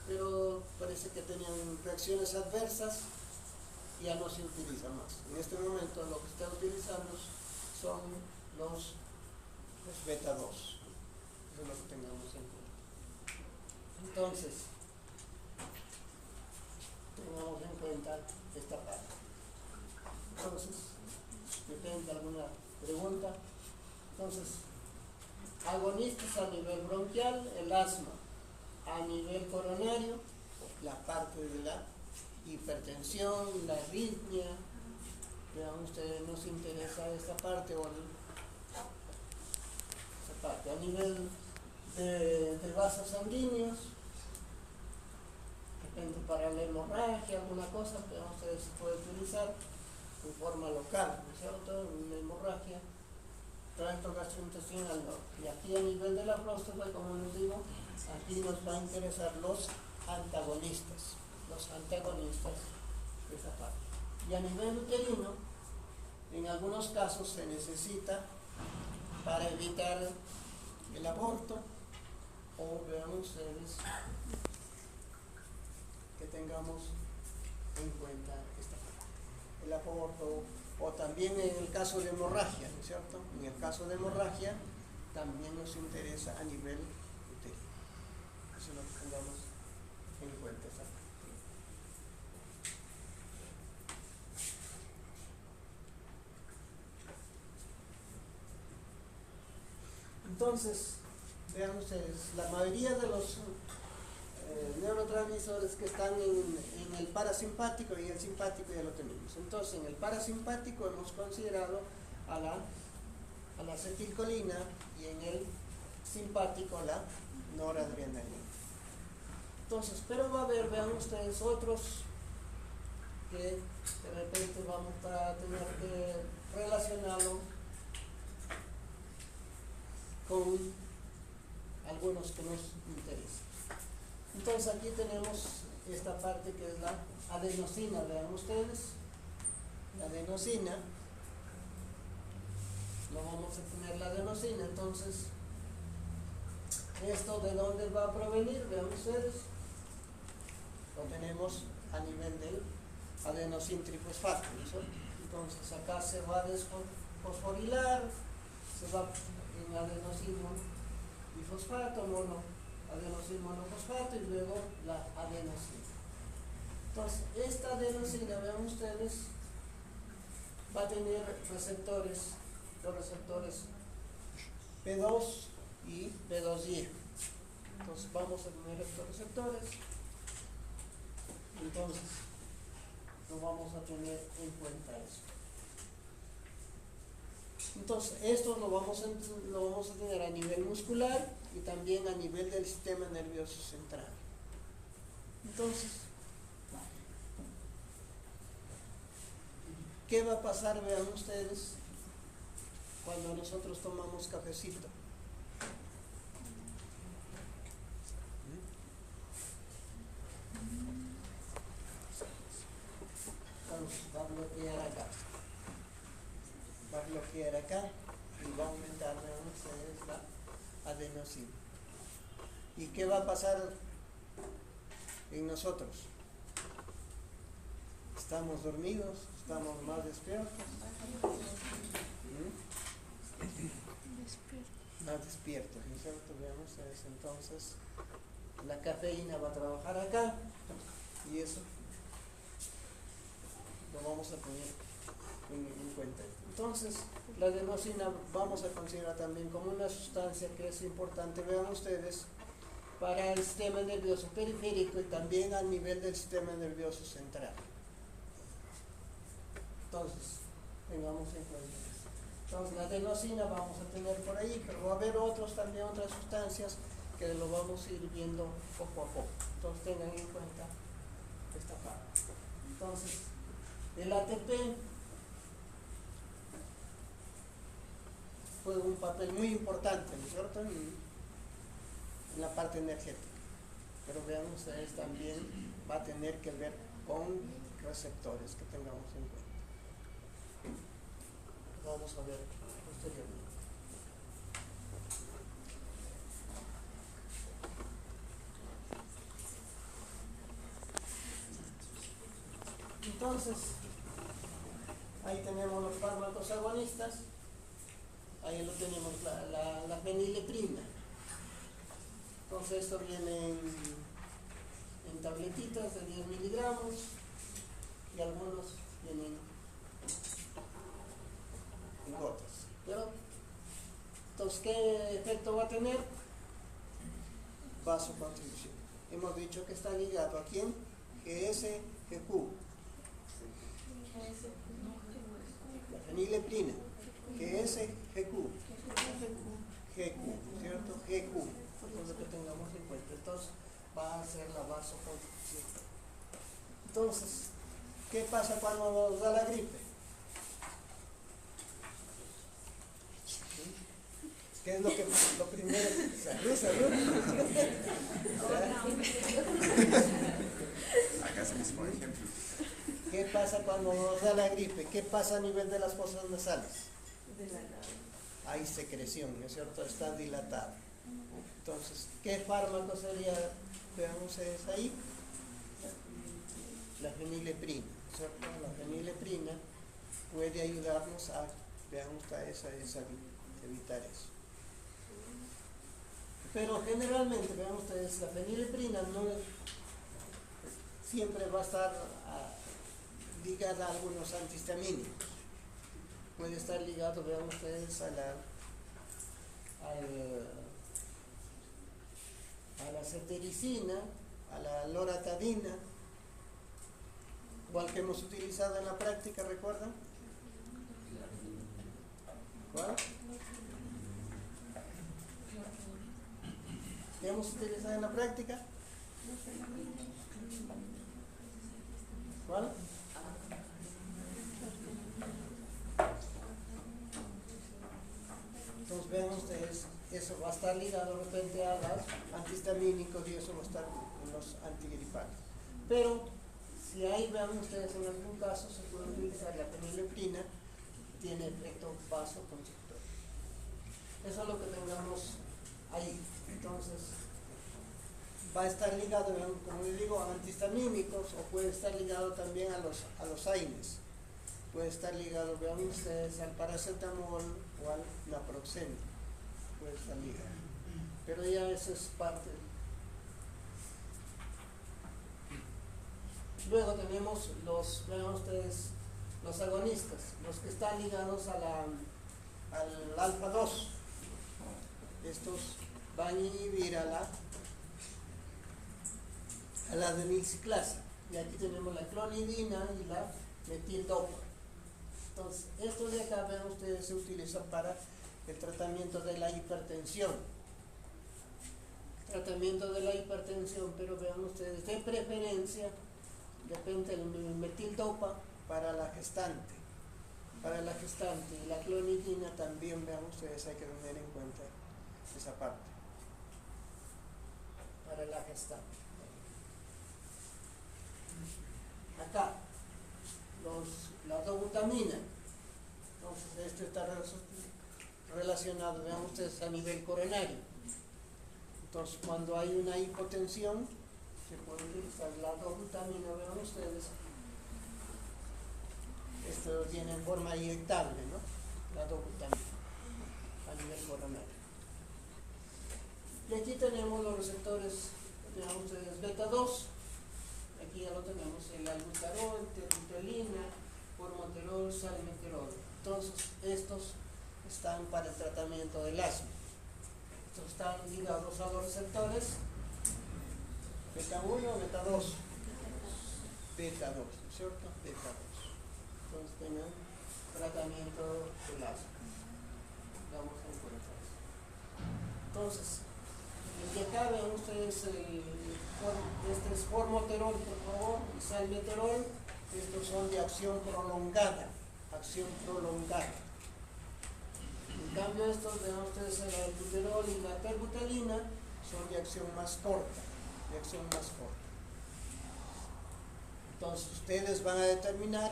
[SPEAKER 1] pero parece que tenían reacciones adversas y ya no se utiliza más. En este momento lo que está utilizando son los beta 2. Eso es lo que tengamos en cuenta. Entonces, tengamos en cuenta esta parte. Entonces, ¿depende alguna pregunta? Entonces, agonistas a nivel bronquial, el asma. A nivel coronario, la parte de la hipertensión, la arritmia. Vean ustedes, nos interesa esta parte o esta parte. A nivel de vasos sanguíneos, depende para la hemorragia, alguna cosa, vean ustedes, se puede utilizar en forma local, ¿no es cierto? Una hemorragia, tracto gastrointestinal, no. Y aquí a nivel de la próstata, como les digo, aquí nos va a interesar los antagonistas de esa parte. Y a nivel uterino, en algunos casos se necesita para evitar el aborto, o vean ustedes que tengamos en cuenta esta parte. El aborto, o también en el caso de hemorragia, ¿no es cierto? En el caso de hemorragia también nos interesa a nivel uterino. Eso es lo que tengamos en cuenta esta parte. Entonces, vean ustedes, la mayoría de los neurotransmisores que están en el parasimpático y el simpático ya lo tenemos. Entonces, en el parasimpático hemos considerado a la acetilcolina y en el simpático la noradrenalina. Entonces, pero va a haber, vean ustedes, otros que de repente vamos a tener que relacionarlo con algunos que nos interesan. Entonces aquí tenemos esta parte que es la adenosina, vean ustedes, la adenosina, no vamos a tener la adenosina, entonces, ¿esto de dónde va a provenir? Vean ustedes, lo tenemos a nivel del adenosintrifosfato, ¿no? Entonces acá se va a desfosforilar, se va en adenosino difosfato, adenosina monofosfato y luego la adenosina. Entonces, esta adenosina, vean ustedes, va a tener receptores, los receptores P2 y P2Y. Entonces, vamos a tener estos receptores Entonces, no vamos a tener en cuenta eso. Entonces, esto lo vamos a tener a nivel muscular y también a nivel del sistema nervioso central. Entonces, ¿qué va a pasar, vean ustedes, cuando nosotros tomamos cafecito? Entonces, va a bloquear acá. Va a bloquear acá y va a aumentar, vean ustedes, la adenosina. ¿Y qué va a pasar en nosotros? ¿Estamos dormidos? ¿Estamos más despiertos? Más despiertos, ¿no es cierto? Veamos eso. Entonces, la cafeína va a trabajar acá y eso lo vamos a tener en cuenta. Entonces, la adenosina vamos a considerar también como una sustancia que es importante, vean ustedes, para el sistema nervioso periférico y también a nivel del sistema nervioso central. Entonces, tengamos en cuenta eso. Entonces, la adenosina vamos a tener por ahí, pero va a haber también otras sustancias que lo vamos a ir viendo poco a poco. Entonces, tengan en cuenta esta parte. Entonces, el ATP juega un papel muy importante, ¿no es cierto?, en la parte energética. Pero vean ustedes, también va a tener que ver con receptores que tengamos en cuenta. Vamos a ver posteriormente. Entonces, ahí tenemos los fármacos agonistas. Ahí lo tenemos, la fenileprina. Entonces, esto viene en tabletitas de 10 miligramos y algunos vienen en gotas. ¿Pero? Entonces, ¿qué efecto va a tener? Vasoconstricción. Hemos dicho que está ligado ¿a quién? GS-GQ. La fenileprina. GS-GQ. GQ, ¿cierto? GQ. Eso es lo que tengamos en cuenta. Entonces, va a ser la vasoconstricción. Entonces, ¿qué pasa cuando nos da la gripe? ¿Qué es lo primero? Salud.
[SPEAKER 3] Acá se mismo ejemplo.
[SPEAKER 1] ¿Qué pasa cuando nos da la gripe? ¿Qué pasa a nivel de las fosas nasales? Hay secreción, ¿no es cierto? Está dilatada. Entonces, ¿qué fármaco sería? Vean ustedes ahí. La fenileprina, ¿cierto? La fenileprina puede ayudarnos a, vean ustedes, a evitar eso. Pero generalmente, vean ustedes, la fenileprina no siempre va a estar ligada a algunos antihistamínicos. Puede estar ligado, vean ustedes, a la cetericina, a la loratadina, igual que hemos utilizado en la práctica, ¿recuerdan? ¿Cuál? ¿Qué hemos utilizado en la práctica? ¿Cuál? Entonces vean ustedes, eso va a estar ligado de repente a los antihistamínicos y eso va a estar en los antigripales. Pero si ahí vean ustedes, en algún caso se puede utilizar la fenileprina, tiene efecto vasoconstrictor. Eso es lo que tengamos ahí. Entonces, va a estar ligado, como les digo, a antihistamínicos, o puede estar ligado también a los AINES. Puede estar ligado, vean ustedes, al paracetamol o al naproxeno. Puede estar ligado. Pero ya eso es parte. Luego tenemos vean ustedes, los agonistas, los que están ligados al alfa 2. Estos van a inhibir a la adenilciclasa. Y aquí tenemos la clonidina y la metildopa. Entonces, esto de acá, vean ustedes, se utiliza para el tratamiento de la hipertensión. Tratamiento de la hipertensión, pero vean ustedes, de preferencia, depende del metildopa para la gestante. Para la gestante y la clonidina también, vean ustedes, hay que tener en cuenta esa parte. Para la gestante. Acá, la dobutamina. Entonces, esto está relacionado, vean ustedes, a nivel coronario. Entonces, cuando hay una hipotensión, se puede utilizar la dobutamina, vean ustedes. Esto viene en forma inyectable, ¿no? La dobutamina a nivel coronario. Y aquí tenemos los receptores, vean ustedes, beta 2. Aquí ya lo tenemos, el albuterol, terbutalina, formoterol, salmeterol. Entonces, estos están para el tratamiento del asma. Estos están ligados a los receptores beta 1 o beta 2. Beta 2, ¿no es cierto? Beta 2. Entonces, tienen tratamiento del asma. Vamos a encontrar. Entonces, el que acá ven ustedes, este es formoterol, por favor, y salmeterol. Estos son de acción prolongada. Acción prolongada. En cambio, estos, vean ustedes, el albuterol y la terbutalina son de acción más corta. De acción más corta. Entonces, ustedes van a determinar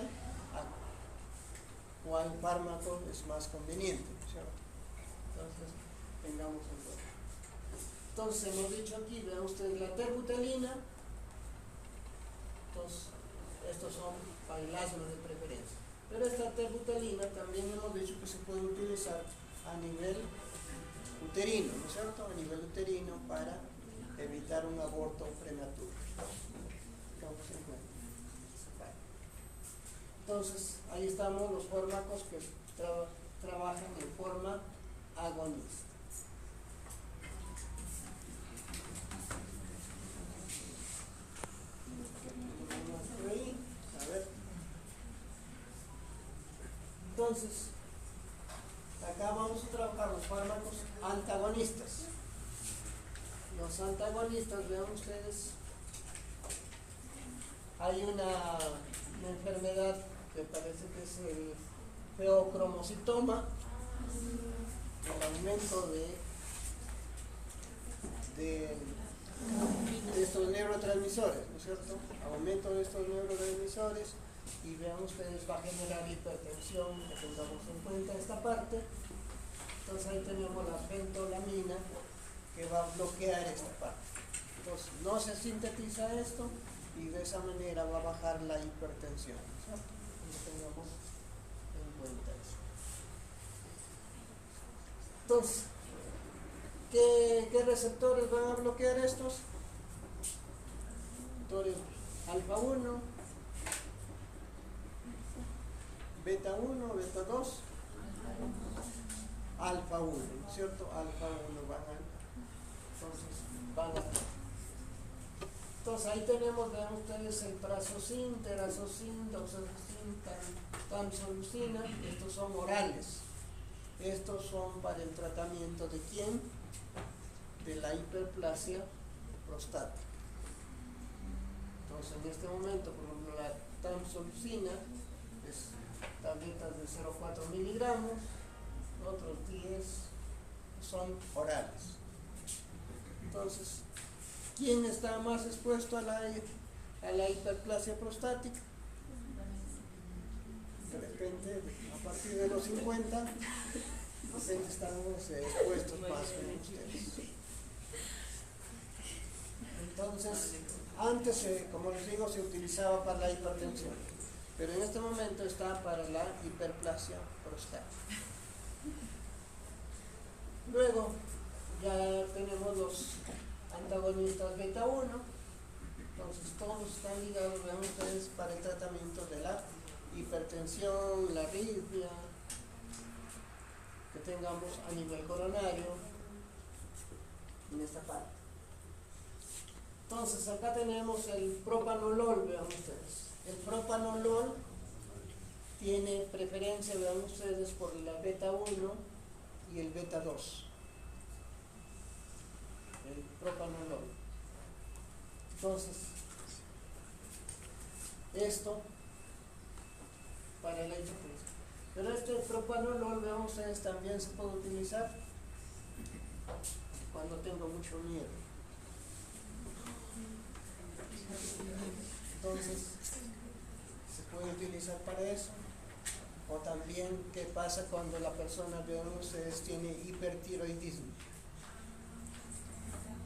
[SPEAKER 1] cuál fármaco es más conveniente, ¿cierto? Entonces, tengamos en cuenta. Entonces, hemos dicho aquí, vean ustedes, la terbutalina. Entonces, estos son para el asma de preferencia. Pero esta terbutalina también hemos dicho que se puede utilizar a nivel uterino, ¿no es cierto? A nivel uterino para evitar un aborto prematuro. Tengamos en cuenta. Entonces, ahí estamos los fármacos que trabajan en forma agonista. A ver. Entonces, acá vamos a trabajar los fármacos antagonistas. Los antagonistas, vean ustedes, hay una enfermedad que parece que es el feocromocitoma, el aumento de estos neurotransmisores, ¿no es cierto? Aumento de estos neurotransmisores, y vean ustedes, va a generar hipertensión, que tengamos en cuenta esta parte. Entonces ahí tenemos la bentolamina que va a bloquear esta parte. Entonces no se sintetiza esto y de esa manera va a bajar la hipertensión, ¿cierto? Entonces tengamos en cuenta eso. Entonces, ¿qué receptores van a bloquear estos? Receptores alfa 1, beta 1, beta 2, alfa 1, ¿cierto? Alfa 1 van a. Entonces ahí tenemos, vean ustedes, el prazosin, terazosin, doxorubicin, tamsulusina. Estos son orales. Estos son para el tratamiento de ¿quién? De la hiperplasia prostática. Entonces en este momento, por ejemplo, la tamsulusina es tabletas de 0,4 miligramos, otros 10 son orales. Entonces, ¿quién está más expuesto a la hiperplasia prostática? De repente, a partir de los 50, de repente estamos expuestos más que ustedes. Entonces, antes, como les digo, se utilizaba para la hipertensión, pero en este momento está para la hiperplasia prostática. Luego, ya tenemos los antagonistas beta 1, entonces todos están ligados, vean ustedes, para el tratamiento de la hipertensión, la arritmia que tengamos a nivel coronario en esta parte. Entonces acá tenemos el propanolol, vean ustedes. El propanolol tiene preferencia, vean ustedes, por la beta 1 y el beta 2. El propanolol. Entonces, esto para la hipertensión. Pero este propanolol, vean ustedes, también se puede utilizar cuando tengo mucho miedo. Entonces, se puede utilizar para eso. O también, ¿qué pasa cuando la persona, vean ustedes, tiene hipertiroidismo?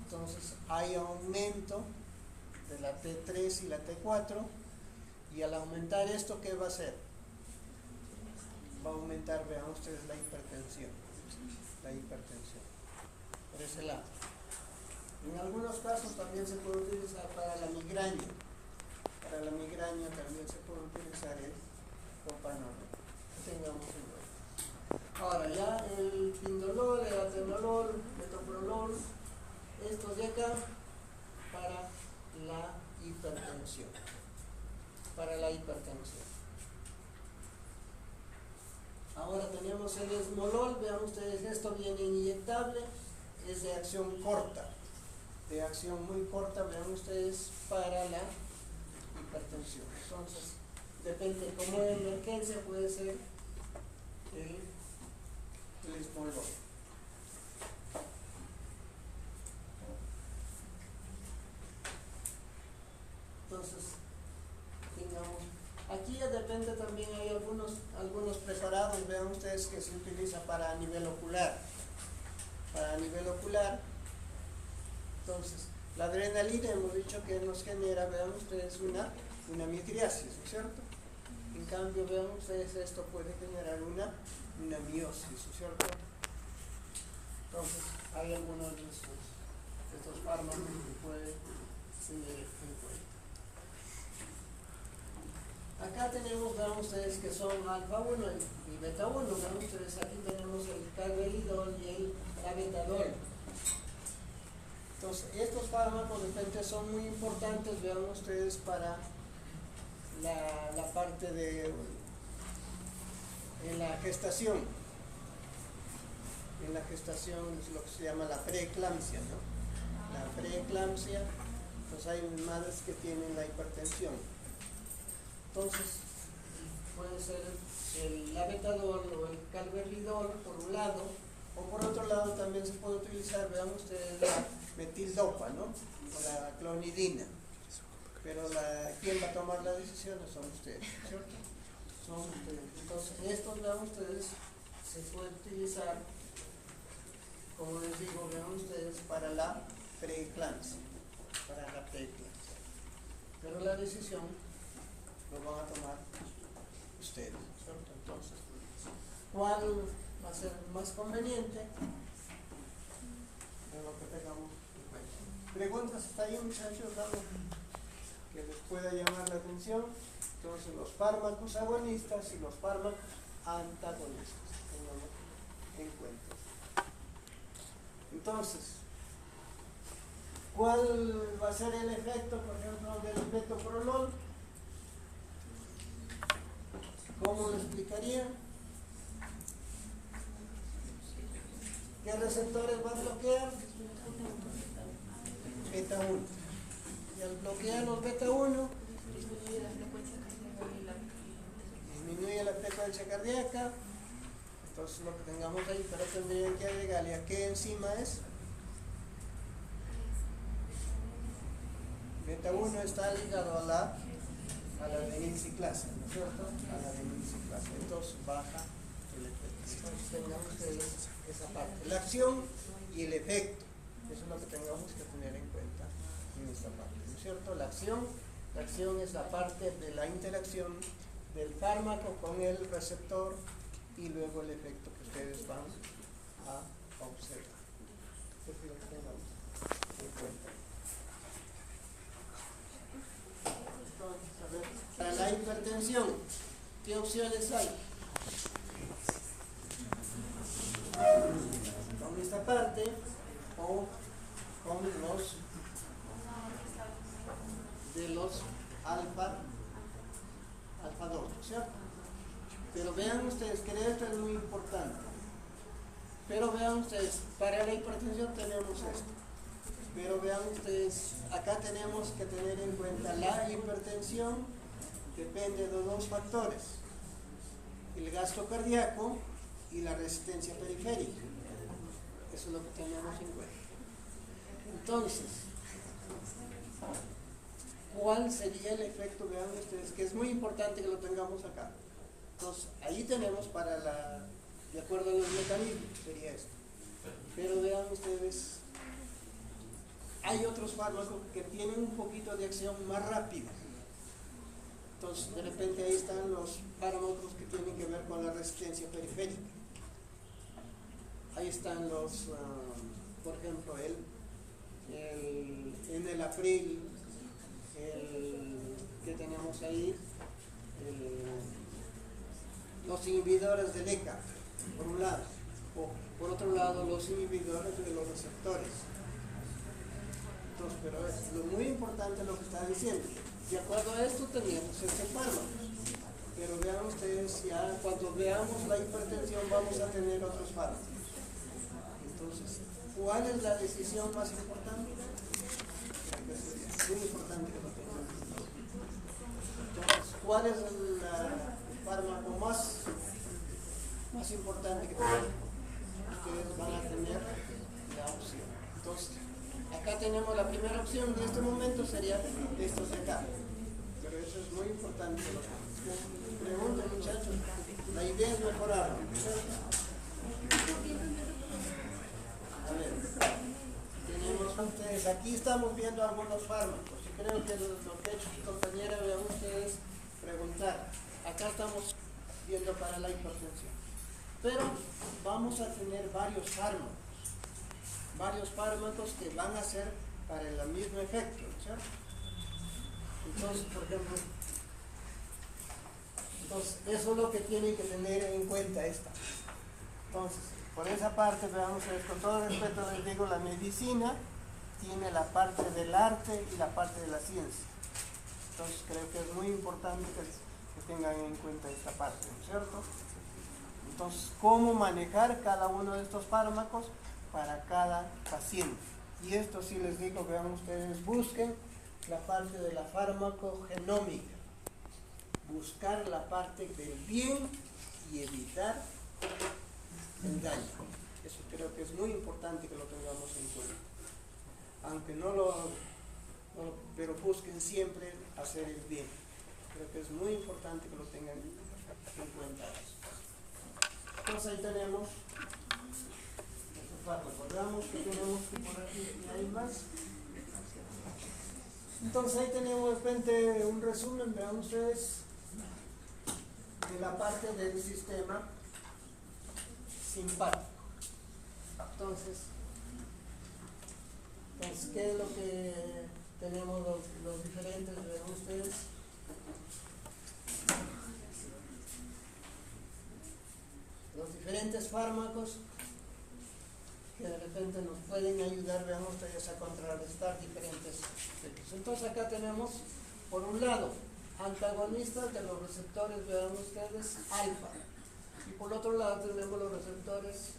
[SPEAKER 1] Entonces, hay aumento de la T3 y la T4, y al aumentar esto, ¿qué va a hacer? Va a aumentar, vean ustedes, la hipertensión. La hipertensión. Por ese lado. En algunos casos también se puede utilizar para la migraña. Para la migraña también se puede utilizar el propanolol. Tengamos en cuenta. Ahora ya el pindolol, el atenolol, metoprolol, estos de acá para la hipertensión. Para la hipertensión. Ahora tenemos el esmolol, vean ustedes, esto viene inyectable, es de acción corta, de acción muy corta, vean ustedes, para la hipertensión. Entonces, depende, como de emergencia puede ser el esmolol. Entonces, tengamos, aquí ya depende también, hay algunos preparados, vean ustedes, que se utiliza para nivel ocular. Para nivel ocular, entonces, la adrenalina hemos dicho que nos genera, vean ustedes, una midriasis, ¿no es cierto? En cambio, vean ustedes, esto puede generar una miosis, ¿no es cierto? Entonces, hay algunos de estos fármacos que pueden tener en cuenta. Acá tenemos, vean ustedes, que son alfa 1 y beta 1. Vean ustedes, aquí tenemos el carvedilol y el labetalol. Entonces, estos fármacos de repente son muy importantes, vean ustedes, para la parte de en la gestación. En la gestación es lo que se llama la preeclampsia, ¿no? La preeclampsia, pues hay madres que tienen la hipertensión. Entonces, puede ser el labetalol o el carvedilol por un lado, o por otro lado también se puede utilizar, vean ustedes, la metildopa, ¿no? O la clonidina. Pero quien va a tomar las decisiones son ustedes, ¿cierto? Son ustedes. Entonces, estos, vean ustedes, se puede utilizar, como les digo, vean ustedes, para la preeclampsia. Para la preeclampsia. Pero la decisión lo van a tomar ustedes, ¿cierto? Entonces, ¿cuál va a ser más conveniente? De lo que tengamos en cuenta. ¿Preguntas hasta ahí, muchachos? ¿Algo que les pueda llamar la atención? Entonces, los fármacos agonistas y los fármacos antagonistas, tengamos en cuenta. Entonces, ¿cuál va a ser el efecto, por ejemplo, del metoprolol? ¿Cómo lo explicaría? ¿Qué receptores va a bloquear? Beta 1. Y al bloquear los beta 1, disminuye la frecuencia cardíaca. Entonces, lo que tengamos ahí, pero tendrían que agregarle a qué enzima es. Beta 1 está ligado a la adenyl-ciclasa, ¿no es cierto? A la adenyl-ciclasa. Entonces baja el efecto. Entonces tengamos esa parte. La acción y el efecto. Eso es lo que tengamos que tener en cuenta en esta parte, ¿no es cierto? La acción es la parte de la interacción del fármaco con el receptor y luego el efecto que ustedes van a observar. Eso es lo que tengamos en cuenta. Para la hipertensión, ¿qué opciones hay? Con esta parte o con los de los alfa 2, ¿cierto? Pero vean ustedes que esto es muy importante. Pero vean ustedes, para la hipertensión tenemos esto. Pero vean ustedes, acá tenemos que tener en cuenta la hipertensión depende de dos factores: el gasto cardíaco y la resistencia periférica. Eso es lo que tenemos en cuenta. Entonces, ¿cuál sería el efecto? Vean ustedes, que es muy importante que lo tengamos acá. Entonces, ahí tenemos para la, de acuerdo a los mecanismos, sería esto. Pero vean ustedes, hay otros fármacos que tienen un poquito de acción más rápida. Entonces, de repente ahí están los fármacos que tienen que ver con la resistencia periférica. Ahí están los, por ejemplo, en el april, que tenemos ahí, los inhibidores del ECA, por un lado, o por otro lado los inhibidores de los receptores. Entonces, pero es lo muy importante lo que está diciendo. De acuerdo a esto tenemos este fármaco, pero vean ustedes, ya cuando veamos la hipertensión vamos a tener otros fármacos. Entonces, ¿cuál es la decisión más importante? Es muy importante que lo tengamos. Entonces, ¿cuál es el fármaco más importante que tenemos? Ustedes van a tener la opción. Entonces, acá tenemos la primera opción de este momento, sería estos de acá. Pero eso es muy importante. Pregunten, muchachos. La idea es mejorarlo. A ver, tenemos ustedes, aquí estamos viendo algunos fármacos. Y creo que lo que ha hecho su compañera, vean ustedes, preguntar. Acá estamos viendo para la hipertensión. Pero vamos a tener varios fármacos que van a ser para el mismo efecto, ¿cierto? Entonces, por ejemplo, eso es lo que tienen que tener en cuenta esta. Entonces, por esa parte, veamos, con todo respeto les digo, la medicina tiene la parte del arte y la parte de la ciencia. Entonces, creo que es muy importante que tengan en cuenta esta parte, ¿no es cierto? Entonces, ¿cómo manejar cada uno de estos fármacos para cada paciente? Y esto sí les digo, vean ustedes, busquen la parte de la farmacogenómica, buscar la parte del bien y evitar el daño. Eso creo que es muy importante que lo tengamos en cuenta. Aunque pero busquen siempre hacer el bien. Creo que es muy importante que lo tengan en cuenta. Entonces ahí tenemos recordamos que tenemos que por aquí y hay más. Entonces ahí tenemos de repente un resumen, vean ustedes, de la parte del sistema simpático. Entonces, ¿qué es lo que tenemos los diferentes, vean ustedes? Los diferentes fármacos que de repente nos pueden ayudar, vean ustedes, a contrarrestar diferentes efectos. Entonces acá tenemos, por un lado, antagonistas de los receptores, vean ustedes, alfa. Y por otro lado tenemos los receptores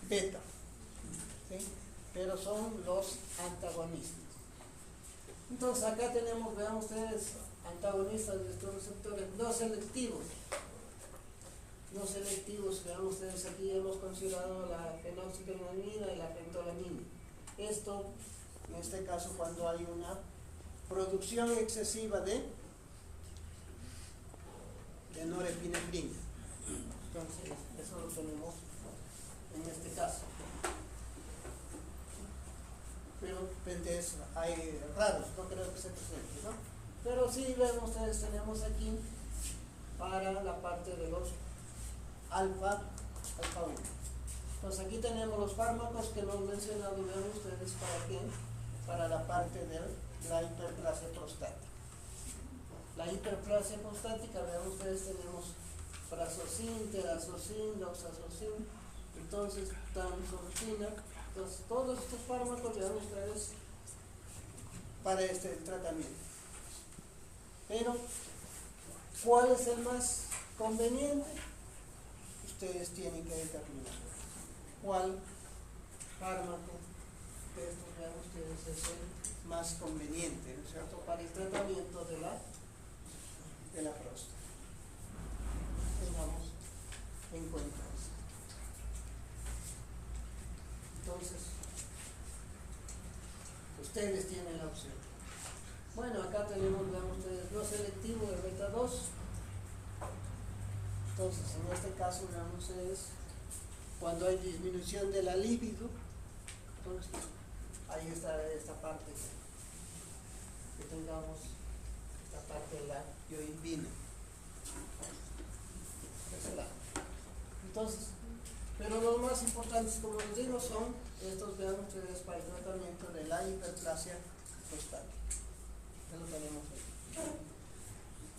[SPEAKER 1] beta. ¿Sí? Pero son los antagonistas. Entonces acá tenemos, vean ustedes, antagonistas de estos receptores no selectivos. No selectivos, vean ustedes, aquí hemos considerado la fenoxetonina y la pentolamina. Esto, en este caso, cuando hay una producción excesiva de norepinefrina. Entonces, eso lo tenemos en este caso. Pero hay raros, no creo que se presente, ¿no? Pero sí, ven ustedes, tenemos aquí para la parte de los alfa 1. Entonces aquí tenemos los fármacos que hemos mencionado, vean ustedes, ¿para qué? Para la parte de la hiperplasia prostática. La hiperplasia prostática, vean ustedes, tenemos prazosin, terazocin, doxazocin, entonces tamsulosin. Entonces todos estos fármacos, vean ustedes, para este tratamiento. Pero, ¿cuál es el más conveniente? Ustedes tienen que determinar cuál fármaco de estos, vean ustedes, es el más conveniente, ¿no es cierto?, para el tratamiento de la próstata. Tengamos en cuenta eso. Entonces, ustedes tienen la opción. Bueno, acá tenemos, vean ustedes, lo selectivo de beta 2. Entonces, en este caso, vean ustedes, cuando hay disminución de la libido, entonces, ahí está esta parte que tengamos, esta parte de la yoimbina. Entonces, pero los más importantes, como les digo, son estos, vean ustedes, para el tratamiento de la hiperplasia prostática. Ya lo tenemos ahí.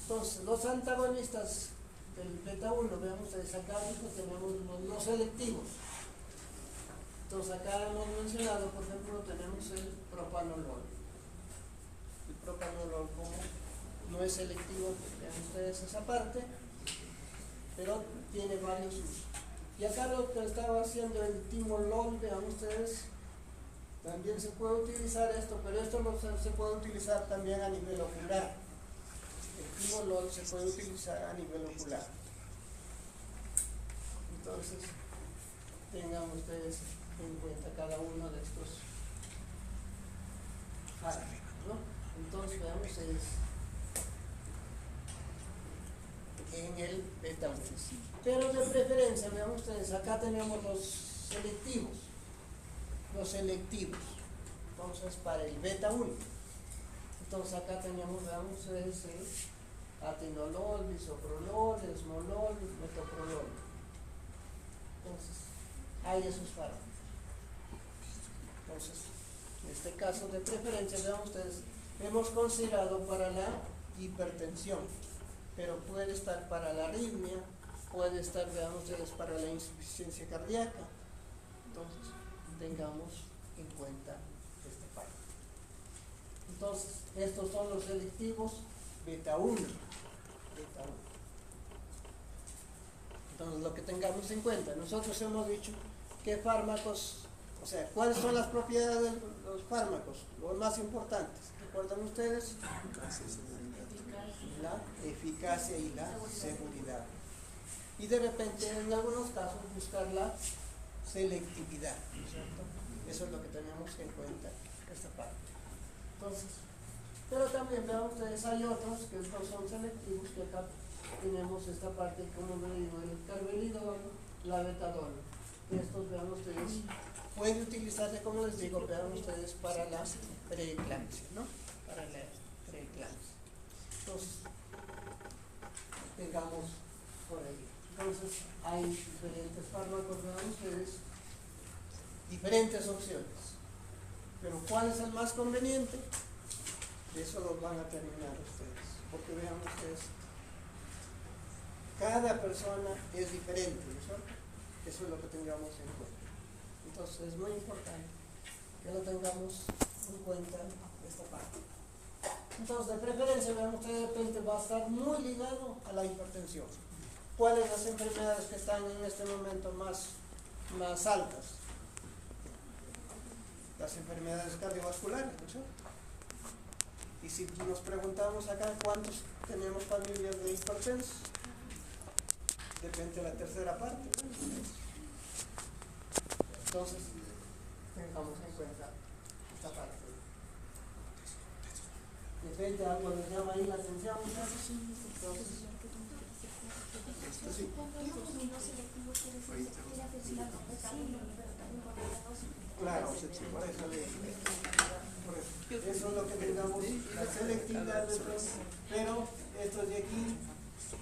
[SPEAKER 1] Entonces, los antagonistas del beta 1, vean ustedes, acá tenemos los selectivos. Entonces, acá hemos mencionado, por ejemplo, tenemos el propanolol. El propanolol, como no es selectivo, vean ustedes esa parte, pero tiene varios usos. Y acá lo que estaba haciendo el timolol, vean ustedes, también se puede utilizar esto, pero esto se puede utilizar también a nivel ocular. El timolol se puede utilizar a nivel ocular. Entonces, tengan ustedes en cuenta cada uno de estos fármacos, ¿no? Entonces, veamos ustedes en el beta 1. Pero de preferencia, vean ustedes, acá tenemos los selectivos. Los selectivos. Entonces, para el beta 1. Entonces, acá tenemos, vean ustedes, el atenolol, bisoprolol, esmolol, metoprolol. Entonces, hay esos fármacos. Entonces, en este caso de preferencia, vean ustedes, hemos considerado para la hipertensión, pero puede estar para la arritmia, puede estar, vean ustedes, para la insuficiencia cardíaca. Entonces, tengamos en cuenta esta parte. Entonces, estos son los selectivos beta 1. Entonces, lo que tengamos en cuenta, nosotros hemos dicho qué fármacos, o sea, cuáles son las propiedades de los fármacos, los más importantes. ¿Recuerdan ustedes? La eficacia y la seguridad. Y de repente, en algunos casos, buscar la selectividad, ¿no es cierto? Eso es lo que tenemos en cuenta, esta parte. Entonces, pero también vean ustedes, hay otros que no son selectivos, que acá tenemos esta parte, como le digo, el carvedilol, la betadol. Estos, vean ustedes, pueden utilizarse, como les digo, vean ustedes, para la preeclampsia, ¿no? Para la preeclampsia. Entonces, tengamos por ahí. Entonces, hay diferentes fármacos, vean ustedes, diferentes opciones. Pero ¿cuál es el más conveniente? Eso lo van a terminar ustedes. Porque vean ustedes, cada persona es diferente, ¿no es cierto? Eso es lo que tengamos en cuenta. Entonces, es muy importante que lo tengamos en cuenta esta parte. Entonces, de preferencia, vean ustedes, de repente va a estar muy ligado a la hipertensión. ¿Cuáles las enfermedades que están en este momento más altas? Las enfermedades cardiovasculares, ¿no es cierto? Y si nos preguntamos acá cuántos tenemos familias de hipertensos, depende de la tercera parte, ¿no? Entonces, tengamos en cuenta esta parte. Depende, algo les llama ahí la atención, ¿no? Entonces, sí. Claro, por eso le dije. Eso es lo que tengamos, la selectividad, pero estos de aquí,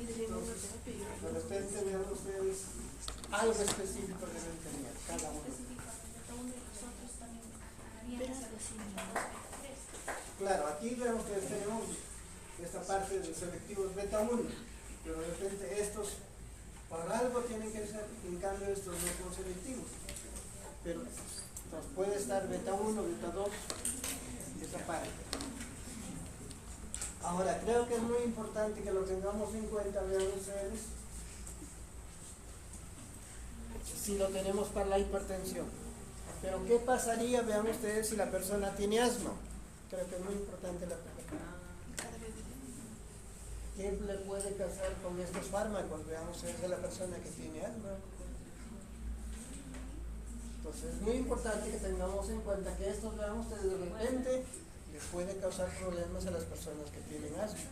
[SPEAKER 1] entonces, de repente vean ustedes algo específico deben tener cada uno. Claro, aquí vean ustedes, tenemos esta parte de selectivos beta 1, pero de repente estos, para algo tienen que ser, en cambio estos no son selectivos. Pero entonces puede estar beta 1, beta 2, esa parte. Ahora, creo que es muy importante que lo tengamos en cuenta, vean ustedes, si lo tenemos para la hipertensión. Pero ¿qué pasaría, vean ustedes, si la persona tiene asma? Creo que es muy importante la pregunta. ¿Qué le puede causar con estos fármacos? Vean ustedes a la persona que tiene asma. Entonces es muy importante que tengamos en cuenta que esto, vean ustedes, de repente les puede causar problemas a las personas que tienen asma.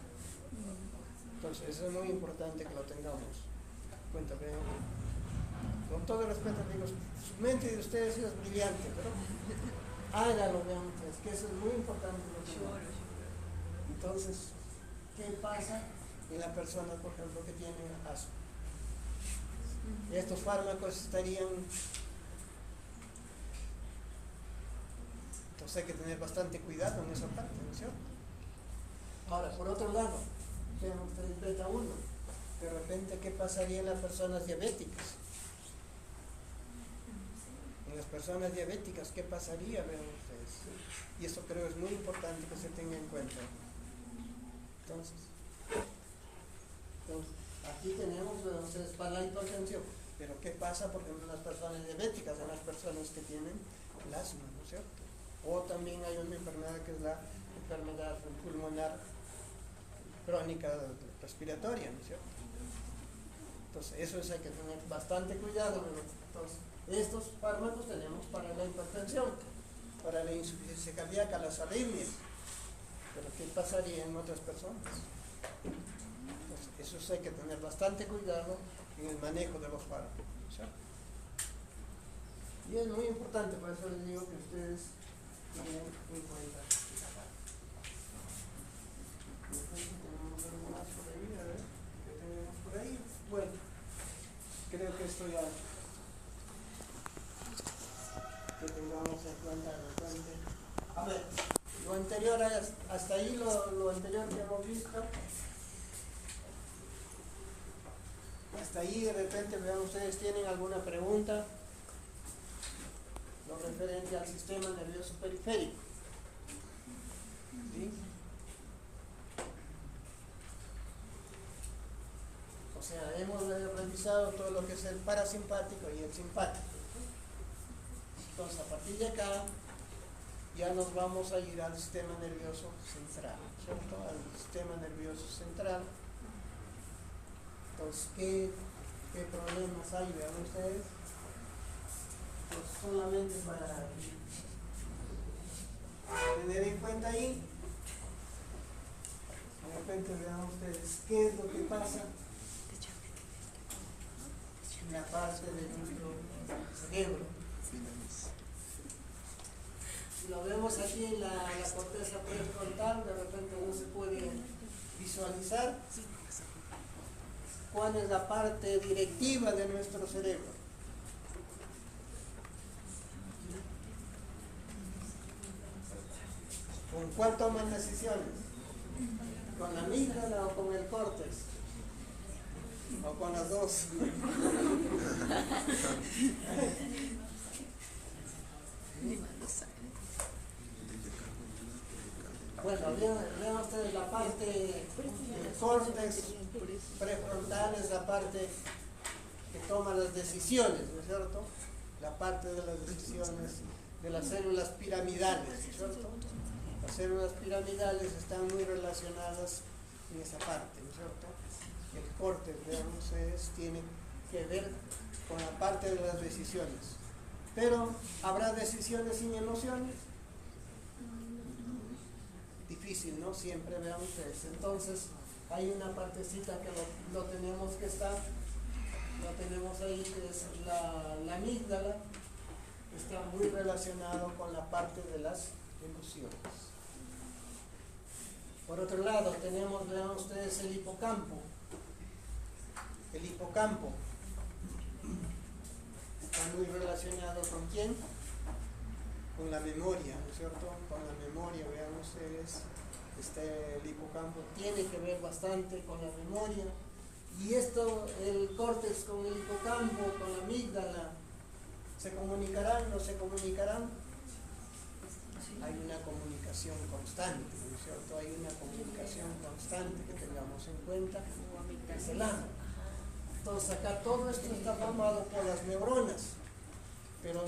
[SPEAKER 1] Entonces eso es muy importante que lo tengamos en cuenta. Vean, con todo respeto digo, su mente de ustedes es brillante, pero háganlo, vean ustedes, que eso es muy importante. Entonces, ¿qué pasa en las personas, por ejemplo, que tienen asma? Estos fármacos estarían... Entonces hay que tener bastante cuidado en esa parte, ¿no es cierto? Ahora, por otro lado, vean ustedes beta 1. De repente, ¿qué pasaría en las personas diabéticas? En las personas diabéticas, ¿qué pasaría? Vean ustedes. Y eso creo es muy importante que se tenga en cuenta. Entonces aquí tenemos, vean ustedes, para la hipertensión. Pero ¿qué pasa, por ejemplo, en las personas diabéticas, en las personas que tienen el asma, ¿no es cierto? O también hay una enfermedad que es la enfermedad pulmonar crónica respiratoria, ¿no es cierto? Entonces, eso es, hay que tener bastante cuidado. Entonces, estos fármacos tenemos para la hipertensión, para la insuficiencia cardíaca, las arritmias. Pero ¿qué pasaría en otras personas? Entonces, eso hay que tener bastante cuidado en el manejo de los fármacos, ¿cierto? Y es muy importante, por eso les digo que ustedes tienen en cuenta. Tenemos algo más por ahí, a ver, ¿qué tenemos por ahí? Bueno, creo que esto ya que tengamos en cuenta bastante. A ver, lo anterior, hasta ahí lo anterior que hemos visto. Hasta ahí de repente, vean ustedes, ¿tienen alguna pregunta? Lo referente al sistema nervioso periférico. ¿Sí? O sea, hemos revisado todo lo que es el parasimpático y el simpático. Entonces, a partir de acá, ya nos vamos a ir al sistema nervioso central, ¿cierto? Al sistema nervioso central. Entonces, ¿qué problemas hay? Vean ustedes. Pues solamente para tener en cuenta ahí, de repente vean ustedes qué es lo que pasa en la parte de nuestro cerebro. Si lo vemos aquí en la corteza prefrontal, de repente uno se puede visualizar cuál es la parte directiva de nuestro cerebro. ¿Con cuál toman decisiones? ¿Con la amígdala o con el córtex? ¿O con las dos? Bueno, vean ustedes la parte del córtex prefrontal, es la parte que toma las decisiones, ¿no es cierto? La parte de las decisiones de las células piramidales, ¿no es cierto? Las células piramidales están muy relacionadas en esa parte, ¿no es cierto? El córtex, vean ustedes, tiene que ver con la parte de las decisiones. Pero, ¿habrá decisiones sin emociones? Difícil, ¿no? Siempre, vean ustedes. Entonces, hay una partecita que lo tenemos que estar, lo tenemos ahí, que es la amígdala, está muy relacionado con la parte de las emociones. Por otro lado, tenemos, vean ustedes, el hipocampo. El hipocampo está muy relacionado con ¿quién? Con la memoria, ¿no es cierto? Con la memoria, vean ustedes, el hipocampo tiene que ver bastante con la memoria. Y esto, el córtex con el hipocampo, con la amígdala, ¿se comunicarán? ¿No se comunicarán? hay una comunicación constante, ¿no es cierto? Hay una comunicación constante que tengamos en cuenta, es el ano. Entonces acá todo esto está formado por las neuronas, pero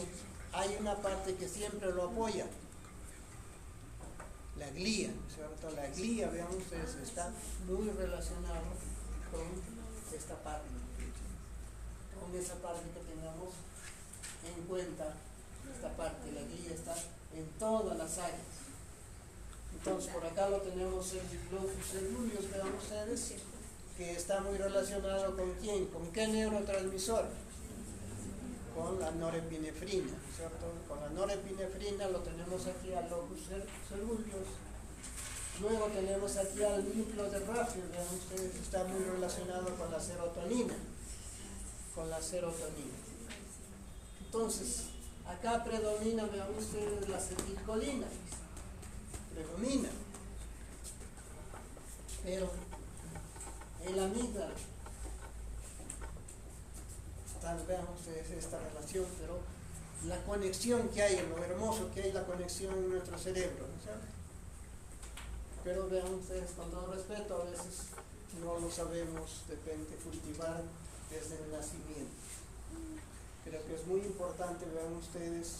[SPEAKER 1] hay una parte que siempre lo apoya, la glía, ¿no es cierto? La glía, vean ustedes, está muy relacionado con esta parte, con esa parte que tengamos en cuenta. Esta parte, la glía está en todas las áreas. Entonces por acá lo tenemos el locus ceruleus, vean ustedes, que está muy relacionado con quién, con qué neurotransmisor, con la norepinefrina, ¿cierto? Con la norepinefrina lo tenemos aquí al locus ceruleus. Luego tenemos aquí al núcleo de Raffius, vean ustedes, está muy relacionado con la serotonina, Entonces, acá predomina, vean ustedes, la acetilcolina, predomina, pero el amígdala, vean ustedes esta relación, pero la conexión que hay, lo hermoso que hay la conexión en nuestro cerebro, ¿no es cierto? Pero vean ustedes, con todo respeto, a veces no lo sabemos de repente cultivar desde el nacimiento. Creo que es muy importante, vean ustedes,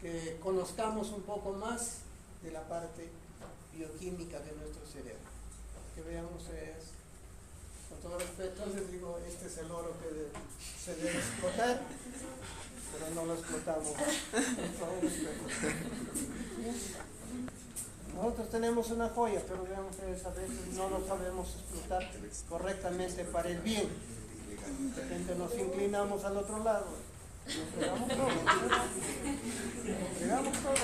[SPEAKER 1] que conozcamos un poco más de la parte bioquímica de nuestro cerebro. Que vean ustedes, con todo respeto les digo, este es el oro que se debe explotar, pero no lo explotamos con todo respeto. Nosotros tenemos una joya, pero vean ustedes, a veces no lo sabemos explotar correctamente para el bien. De repente nos inclinamos al otro lado, nos pegamos todo,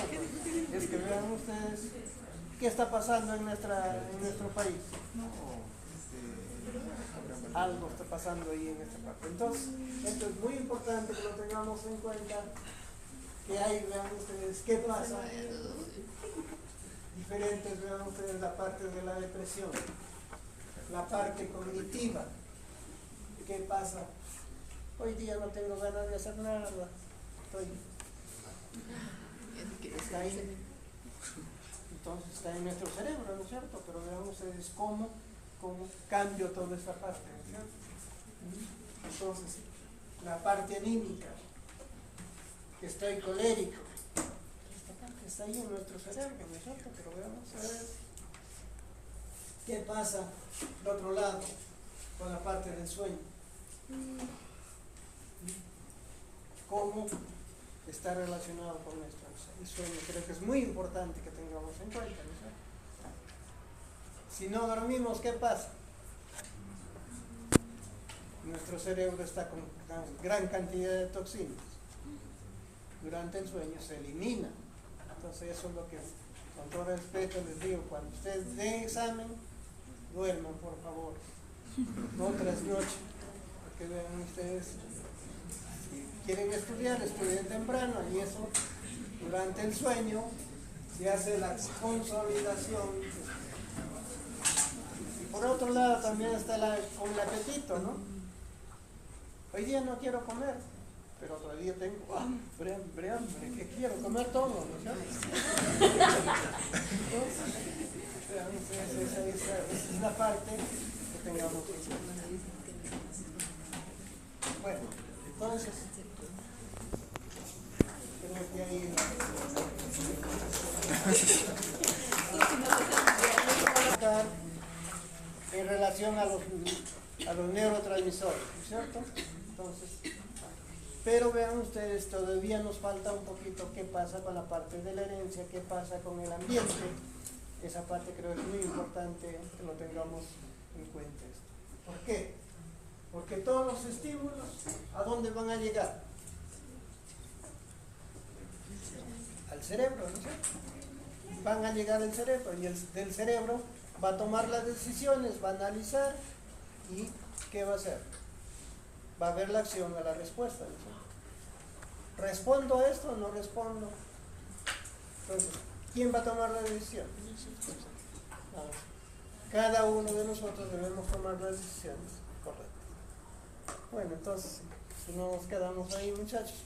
[SPEAKER 1] pues. Es que vean ustedes qué está pasando en nuestro país. Algo está pasando ahí en esta parte. Entonces, esto es muy importante que lo tengamos en cuenta, que hay, vean ustedes, qué pasa. Diferentes, vean ustedes, la parte de la depresión, la parte cognitiva. ¿Qué pasa? Hoy día no tengo ganas de hacer nada, está ahí. Entonces está en nuestro cerebro, ¿no es cierto? Pero vean ustedes cómo cambio toda esta parte, ¿no es cierto? Entonces, la parte anímica, que estoy colérico, esta parte está ahí en nuestro cerebro, ¿no es cierto? Pero veamos a ver qué pasa del otro lado con la parte del sueño. Cómo está relacionado con el sueño. Creo que es muy importante que tengamos en cuenta, ¿no? Si no dormimos, ¿qué pasa? Nuestro cerebro está con una gran cantidad de toxinas. Durante el sueño se elimina. Entonces eso es lo que, con todo respeto les digo, cuando ustedes den examen, duerman por favor, no trasnochen, porque vean ustedes, si quieren estudiar, estudien temprano, y eso durante el sueño se hace la consolidación. Y por otro lado también está con el apetito, ¿no? Hoy día no quiero comer, pero otro día tengo hambre, que quiero comer todo, ¿no es cierto? Entonces, esa es la parte que tengamos que hacer. Bueno, entonces, creo que ahí en relación a los neurotransmisores, ¿no es cierto? Entonces, pero vean ustedes, todavía nos falta un poquito qué pasa con la parte de la herencia, qué pasa con el ambiente. Esa parte creo que es muy importante que lo tengamos en cuenta. ¿Por qué? Porque todos los estímulos, ¿a dónde van a llegar? Al cerebro, ¿no es cierto? Van a llegar al cerebro, y del cerebro va a tomar las decisiones, va a analizar, y ¿qué va a hacer? Va a ver la acción a la respuesta, ¿no es cierto? ¿Respondo a esto o no respondo? Entonces, ¿quién va a tomar la decisión? Cada uno de nosotros debemos tomar las decisiones correctas. Bueno, entonces, nos quedamos ahí, muchachos.